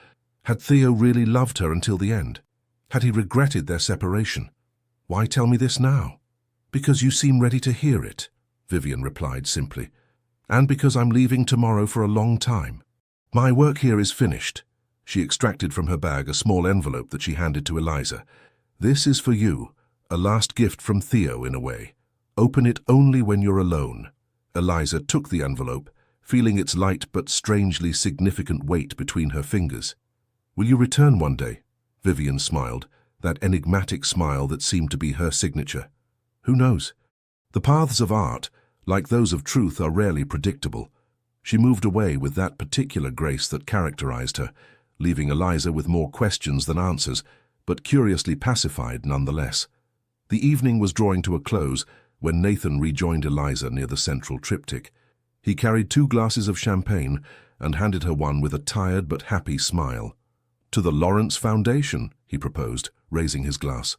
Had Theo really loved her until the end? Had he regretted their separation? Why tell me this now? Because you seem ready to hear it, Vivian replied simply. And because I'm leaving tomorrow for a long time. My work here is finished. She extracted from her bag a small envelope that she handed to Eliza. This is for you, a last gift from Theo in a way. Open it only when you're alone. Eliza took the envelope, feeling its light but strangely significant weight between her fingers. Will you return one day? Vivian smiled, that enigmatic smile that seemed to be her signature. Who knows? The paths of art, like those of truth, are rarely predictable. She moved away with that particular grace that characterized her, leaving Eliza with more questions than answers, but curiously pacified nonetheless. The evening was drawing to a close when Nathan rejoined Eliza near the central triptych. He carried 2 glasses of champagne and handed her one with a tired but happy smile. To the Lawrence Foundation, he proposed, raising his glass.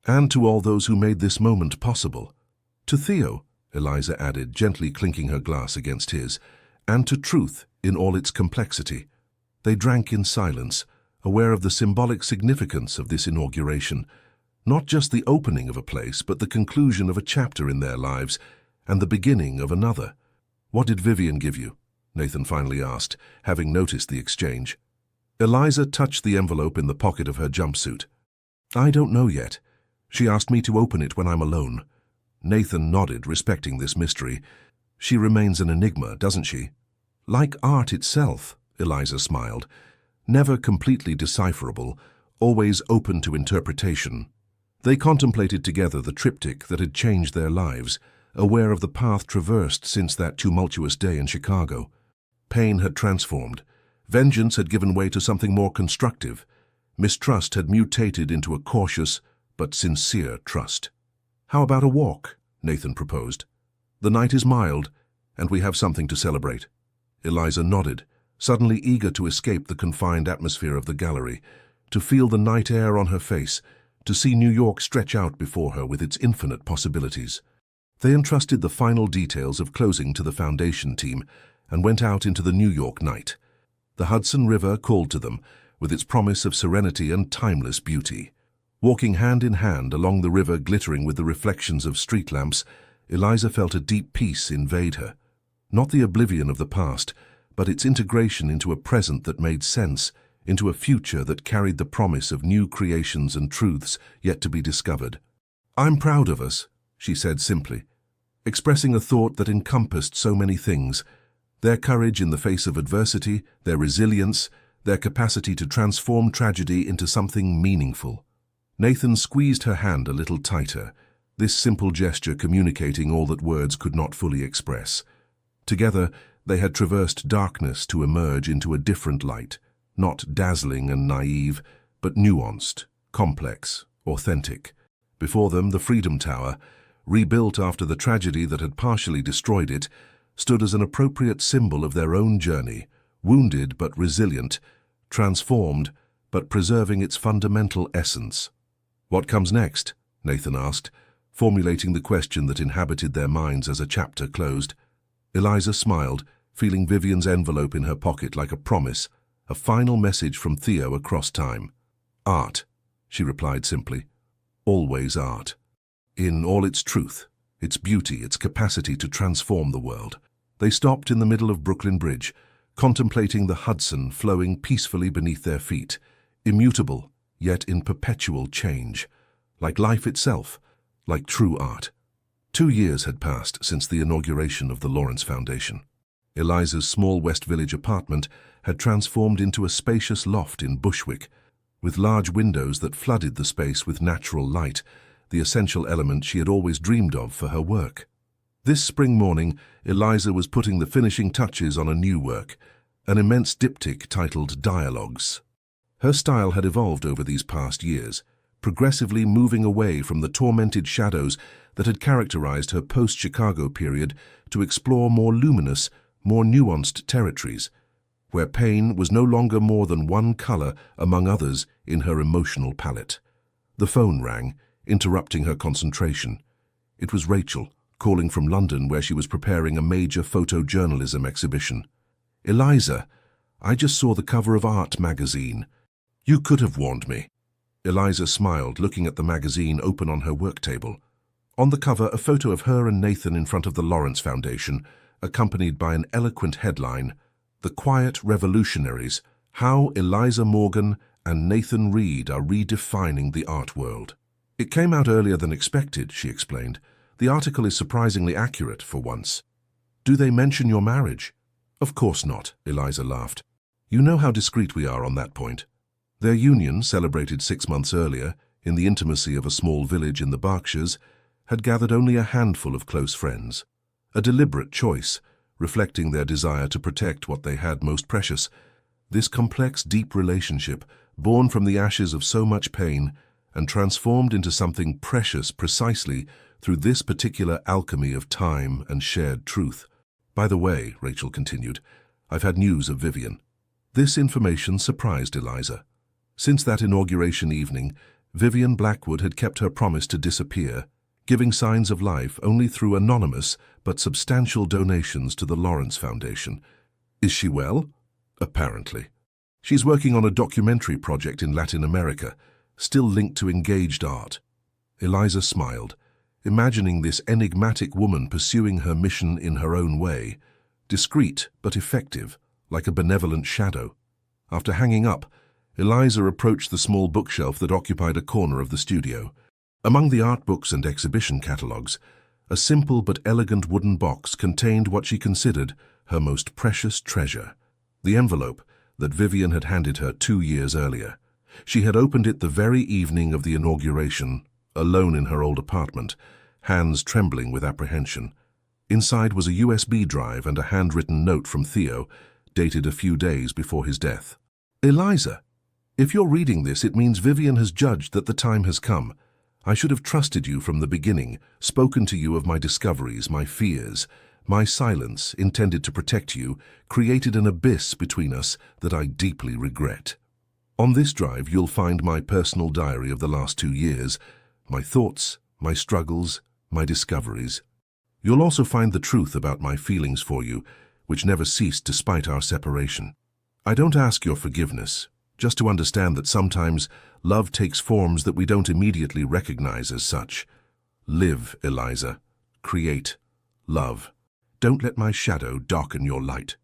And to all those who made this moment possible. To Theo, Eliza added, gently clinking her glass against his, and to truth in all its complexity. They drank in silence, aware of the symbolic significance of this inauguration, not just the opening of a place, but the conclusion of a chapter in their lives and the beginning of another. What did Vivian give you? Nathan finally asked, having noticed the exchange. Eliza touched the envelope in the pocket of her jumpsuit. I don't know yet. She asked me to open it when I'm alone. Nathan nodded, respecting this mystery. She remains an enigma, doesn't she? Like art itself, Eliza smiled. Never completely decipherable, always open to interpretation. They contemplated together the triptych that had changed their lives, aware of the path traversed since that tumultuous day in Chicago. Pain had transformed. Vengeance had given way to something more constructive. Mistrust had mutated into a cautious but sincere trust. How about a walk? Nathan proposed. The night is mild, and we have something to celebrate. Eliza nodded, suddenly eager to escape the confined atmosphere of the gallery, to feel the night air on her face, to see New York stretch out before her with its infinite possibilities. They entrusted the final details of closing to the foundation team and went out into the New York night. The Hudson River called to them, with its promise of serenity and timeless beauty. Walking hand in hand along the river glittering with the reflections of street lamps, Eliza felt a deep peace invade her. Not the oblivion of the past, but its integration into a present that made sense, into a future that carried the promise of new creations and truths yet to be discovered. "I'm proud of us," she said simply, expressing a thought that encompassed so many things: their courage in the face of adversity, their resilience, their capacity to transform tragedy into something meaningful. Nathan squeezed her hand a little tighter, this simple gesture communicating all that words could not fully express. Together, they had traversed darkness to emerge into a different light, not dazzling and naive, but nuanced, complex, authentic. Before them, the Freedom Tower, rebuilt after the tragedy that had partially destroyed it, stood as an appropriate symbol of their own journey, wounded but resilient, transformed but preserving its fundamental essence. "What comes next?" Nathan asked, formulating the question that inhabited their minds as a chapter closed. Eliza smiled, feeling Vivian's envelope in her pocket like a promise, a final message from Theo across time. "Art," she replied simply. "Always art. In all its truth, its beauty, its capacity to transform the world." They stopped in the middle of Brooklyn Bridge, contemplating the Hudson flowing peacefully beneath their feet, immutable, yet in perpetual change, like life itself, like true art. 2 years had passed since the inauguration of the Lawrence Foundation. Eliza's small West Village apartment had transformed into a spacious loft in Bushwick, with large windows that flooded the space with natural light, the essential element she had always dreamed of for her work. This spring morning, Eliza was putting the finishing touches on a new work, an immense diptych titled Dialogues. Her style had evolved over these past years, progressively moving away from the tormented shadows that had characterized her post-Chicago period to explore more luminous, more nuanced territories, where pain was no longer more than one color among others in her emotional palette. The phone rang, interrupting her concentration. It was Rachel, calling from London, where she was preparing a major photojournalism exhibition. "Eliza, I just saw the cover of Art magazine. You could have warned me." Eliza smiled, looking at the magazine open on her work table. On the cover, a photo of her and Nathan in front of the Lawrence Foundation, accompanied by an eloquent headline, "The Quiet Revolutionaries: How Eliza Morgan and Nathan Reed Are Redefining the Art World." "It came out earlier than expected," she explained. "The article is surprisingly accurate for once." "Do they mention your marriage?" "Of course not," Eliza laughed. "You know how discreet we are on that point." Their union, celebrated 6 months earlier, in the intimacy of a small village in the Berkshires, had gathered only a handful of close friends. A deliberate choice, reflecting their desire to protect what they had most precious. This complex, deep relationship, born from the ashes of so much pain, and transformed into something precious precisely through this particular alchemy of time and shared truth. "By the way," Rachel continued, "I've had news of Vivian." This information surprised Eliza. Since that inauguration evening, Vivian Blackwood had kept her promise to disappear, giving signs of life only through anonymous but substantial donations to the Lawrence Foundation. "Is she well?" "Apparently. She's working on a documentary project in Latin America, still linked to engaged art." Eliza smiled, imagining this enigmatic woman pursuing her mission in her own way, discreet but effective, like a benevolent shadow. After hanging up, Eliza approached the small bookshelf that occupied a corner of the studio. Among the art books and exhibition catalogues, a simple but elegant wooden box contained what she considered her most precious treasure, the envelope that Vivian had handed her 2 years earlier. She had opened it the very evening of the inauguration, alone in her old apartment, hands trembling with apprehension. Inside was a USB drive and a handwritten note from Theo, dated a few days before his death. "Eliza, if you're reading this, it means Vivian has judged that the time has come. I should have trusted you from the beginning, spoken to you of my discoveries, my fears. My silence, intended to protect you, created an abyss between us that I deeply regret. On this drive, you'll find my personal diary of the last 2 years, my thoughts, my struggles, my discoveries. You'll also find the truth about my feelings for you, which never ceased despite our separation. I don't ask your forgiveness, just to understand that sometimes love takes forms that we don't immediately recognize as such. Live, Eliza. Create. Love. Don't let my shadow darken your light.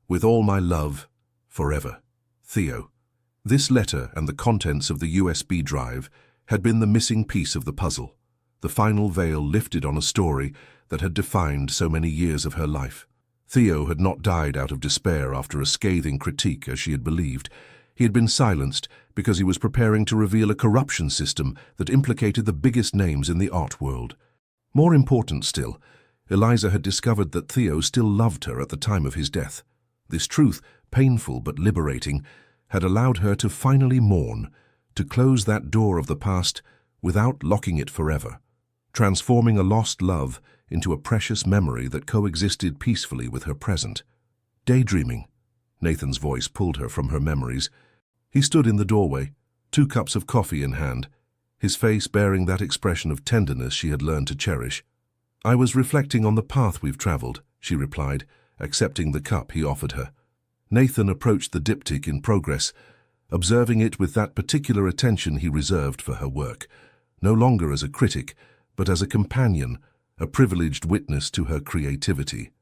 With all my love, forever. Theo. This letter and the contents of the USB drive had been the missing piece of the puzzle, the final veil lifted on a story that had defined so many years of her life. Theo had not died out of despair after a scathing critique, as she had believed. He had been silenced because he was preparing to reveal a corruption system that implicated the biggest names in the art world. More important still, Eliza had discovered that Theo still loved her at the time of his death. This truth, painful but liberating, had allowed her to finally mourn, to close that door of the past without locking it forever, transforming a lost love into a precious memory that coexisted peacefully with her present. Daydreaming. Nathan's voice pulled her from her memories. He stood in the doorway, 2 cups of coffee in hand, his face bearing that expression of tenderness she had learned to cherish. "I was reflecting on the path we've traveled," she replied, accepting the cup he offered her. Nathan approached the diptych in progress, observing it with that particular attention he reserved for her work, no longer as a critic, but as a companion, a privileged witness to her creativity.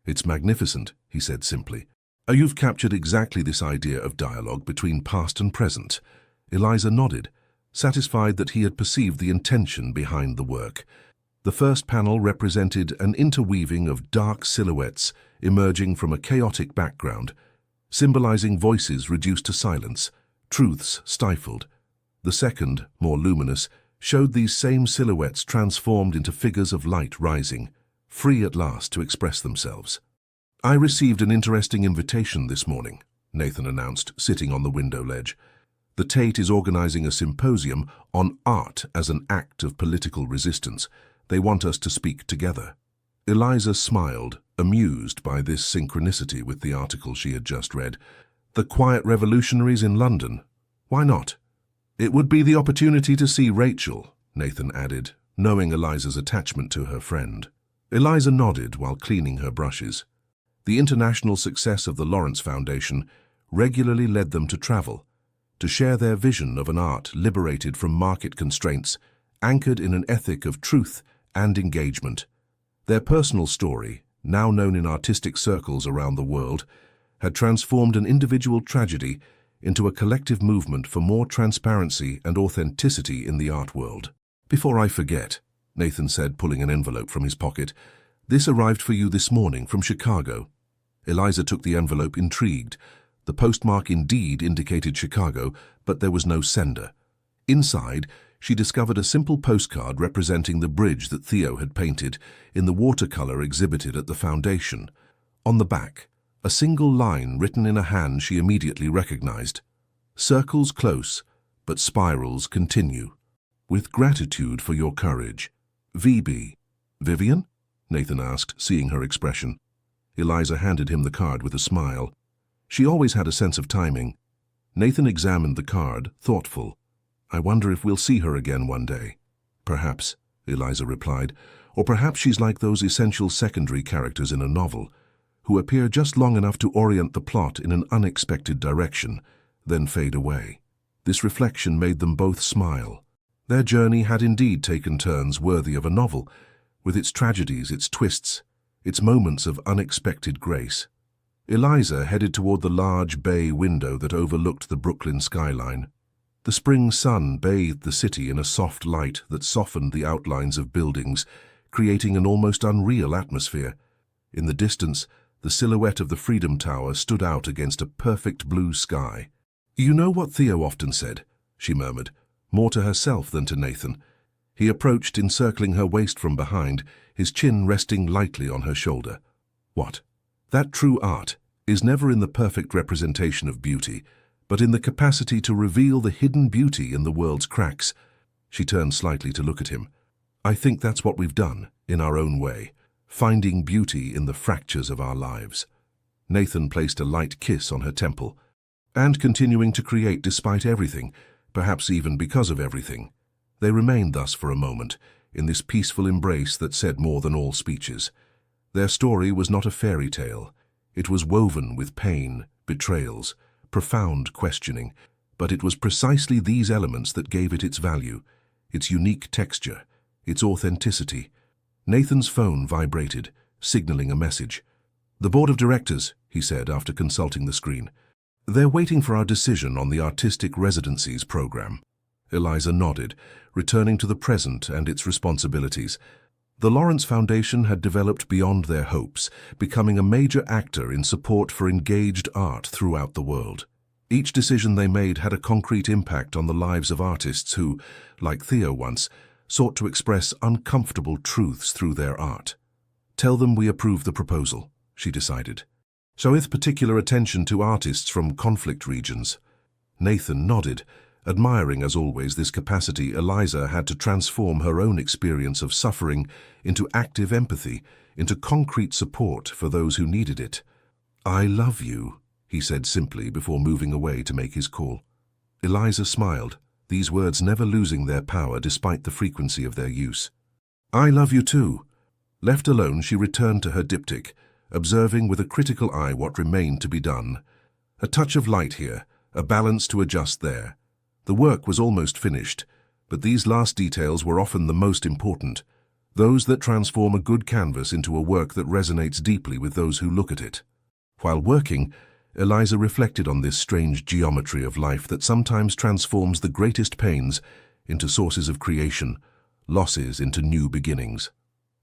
"It's magnificent," he said simply. "You've captured exactly this idea of dialogue between past and present." Eliza nodded, satisfied that he had perceived the intention behind the work. The first panel represented an interweaving of dark silhouettes emerging from a chaotic background, symbolizing voices reduced to silence, truths stifled. The second, more luminous, showed these same silhouettes transformed into figures of light rising, free at last to express themselves. "I received an interesting invitation this morning," Nathan announced, sitting on the window ledge. "The Tate is organizing a symposium on art as an act of political resistance. They want us to speak together." Eliza smiled, amused by this synchronicity with the article she had just read. "The quiet revolutionaries in London? Why not?" "It would be the opportunity to see Rachel," Nathan added, knowing Eliza's attachment to her friend. Eliza nodded while cleaning her brushes. The international success of the Lawrence Foundation regularly led them to travel, to share their vision of an art liberated from market constraints, anchored in an ethic of truth and engagement. Their personal story, now known in artistic circles around the world, had transformed an individual tragedy into a collective movement for more transparency and authenticity in the art world. "Before I forget," Nathan said, pulling an envelope from his pocket, "this arrived for you this morning from Chicago." Eliza took the envelope, intrigued. The postmark indeed indicated Chicago, but there was no sender. Inside, she discovered a simple postcard representing the bridge that Theo had painted in the watercolor exhibited at the foundation. On the back, a single line written in a hand she immediately recognized. "Circles close, but spirals continue. With gratitude for your courage. VB." "Vivian?" Nathan asked, seeing her expression. Eliza handed him the card with a smile. She always had a sense of timing. Nathan examined the card, thoughtful. "I wonder if we'll see her again one day." "Perhaps," Eliza replied, "or perhaps she's like those essential secondary characters in a novel, who appear just long enough to orient the plot in an unexpected direction, then fade away." This reflection made them both smile. Their journey had indeed taken turns worthy of a novel, with its tragedies, its twists, its moments of unexpected grace. Eliza headed toward the large bay window that overlooked the Brooklyn skyline. The spring sun bathed the city in a soft light that softened the outlines of buildings, creating an almost unreal atmosphere. In the distance, the silhouette of the Freedom Tower stood out against a perfect blue sky. "You know what Theo often said," she murmured, more to herself than to Nathan. He approached, encircling her waist from behind, his chin resting lightly on her shoulder. "What?" "That true art is never in the perfect representation of beauty, but in the capacity to reveal the hidden beauty in the world's cracks." She turned slightly to look at him. "I think that's what we've done, in our own way, finding beauty in the fractures of our lives." Nathan placed a light kiss on her temple. "And continuing to create despite everything, perhaps even because of everything." They remained thus for a moment, in this peaceful embrace that said more than all speeches. Their story was not a fairy tale. It was woven with pain, betrayals, profound questioning, But it was precisely these elements that gave it its value, its unique texture, its authenticity. Nathan's phone vibrated, signaling a message. "The board of directors," he said after consulting the screen. "They're waiting for our decision on the artistic residencies program." Eliza nodded, returning to the present and its responsibilities. The Lawrence Foundation had developed beyond their hopes, becoming a major actor in support for engaged art throughout the world. Each decision they made had a concrete impact on the lives of artists who, like Theo once, sought to express uncomfortable truths through their art. "Tell them we approve the proposal," she decided. "So with particular attention to artists from conflict regions." Nathan nodded, admiring as always this capacity Eliza had to transform her own experience of suffering into active empathy, into concrete support for those who needed it. "I love you," he said simply before moving away to make his call. Eliza smiled, these words never losing their power despite the frequency of their use. "I love you too." Left alone, she returned to her diptych, observing with a critical eye what remained to be done. A touch of light here, a balance to adjust there. The work was almost finished, but these last details were often the most important, those that transform a good canvas into a work that resonates deeply with those who look at it. While working, Eliza reflected on this strange geometry of life that sometimes transforms the greatest pains into sources of creation, losses into new beginnings.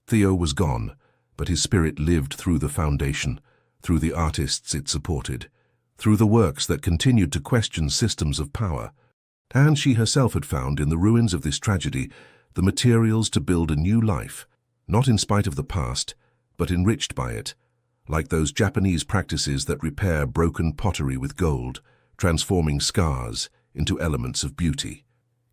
Theo was gone, but his spirit lived through the foundation, through the artists it supported, through the works that continued to question systems of power. And she herself had found in the ruins of this tragedy the materials to build a new life, not in spite of the past, but enriched by it, like those Japanese practices that repair broken pottery with gold, transforming scars into elements of beauty.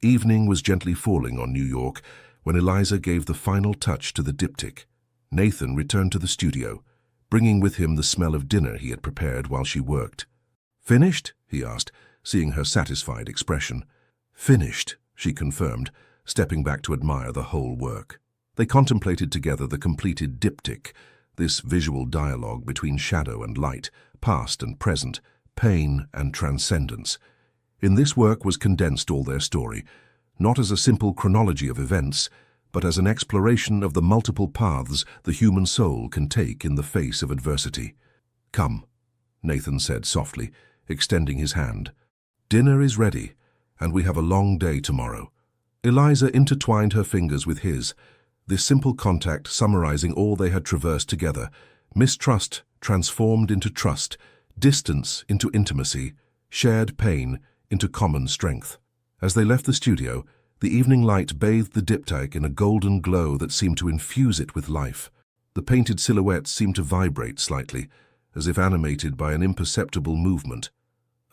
Evening was gently falling on New York when Eliza gave the final touch to the diptych. Nathan returned to the studio, bringing with him the smell of dinner he had prepared while she worked. "Finished?" he asked, seeing her satisfied expression. "Finished," she confirmed, stepping back to admire the whole work. They contemplated together the completed diptych, this visual dialogue between shadow and light, past and present, pain and transcendence. In this work was condensed all their story, not as a simple chronology of events, but as an exploration of the multiple paths the human soul can take in the face of adversity. "Come," Nathan said softly, extending his hand. "Dinner is ready, and we have a long day tomorrow." Eliza intertwined her fingers with his, this simple contact summarizing all they had traversed together, mistrust transformed into trust, distance into intimacy, shared pain into common strength. As they left the studio, the evening light bathed the diptych in a golden glow that seemed to infuse it with life. The painted silhouettes seemed to vibrate slightly, as if animated by an imperceptible movement.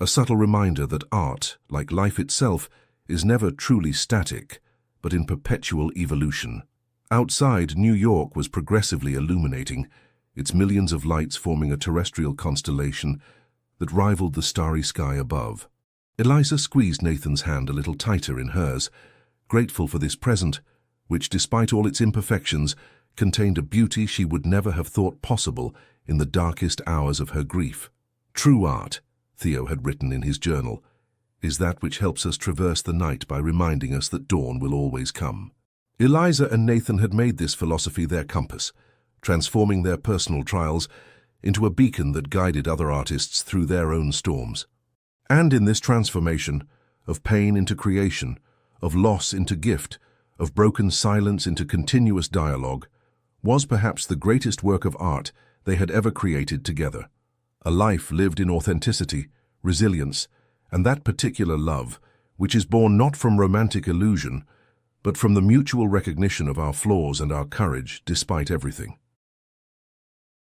A subtle reminder that art, like life itself, is never truly static, but in perpetual evolution. Outside, New York was progressively illuminating, its millions of lights forming a terrestrial constellation that rivaled the starry sky above. Eliza squeezed Nathan's hand a little tighter in hers, grateful for this present, which, despite all its imperfections, contained a beauty she would never have thought possible in the darkest hours of her grief. "True art," Theo had written in his journal, "is that which helps us traverse the night by reminding us that dawn will always come." Eliza and Nathan had made this philosophy their compass, transforming their personal trials into a beacon that guided other artists through their own storms. And in this transformation, of pain into creation, of loss into gift, of broken silence into continuous dialogue, was perhaps the greatest work of art they had ever created together. A life lived in authenticity, resilience, and that particular love, which is born not from romantic illusion, but from the mutual recognition of our flaws and our courage despite everything.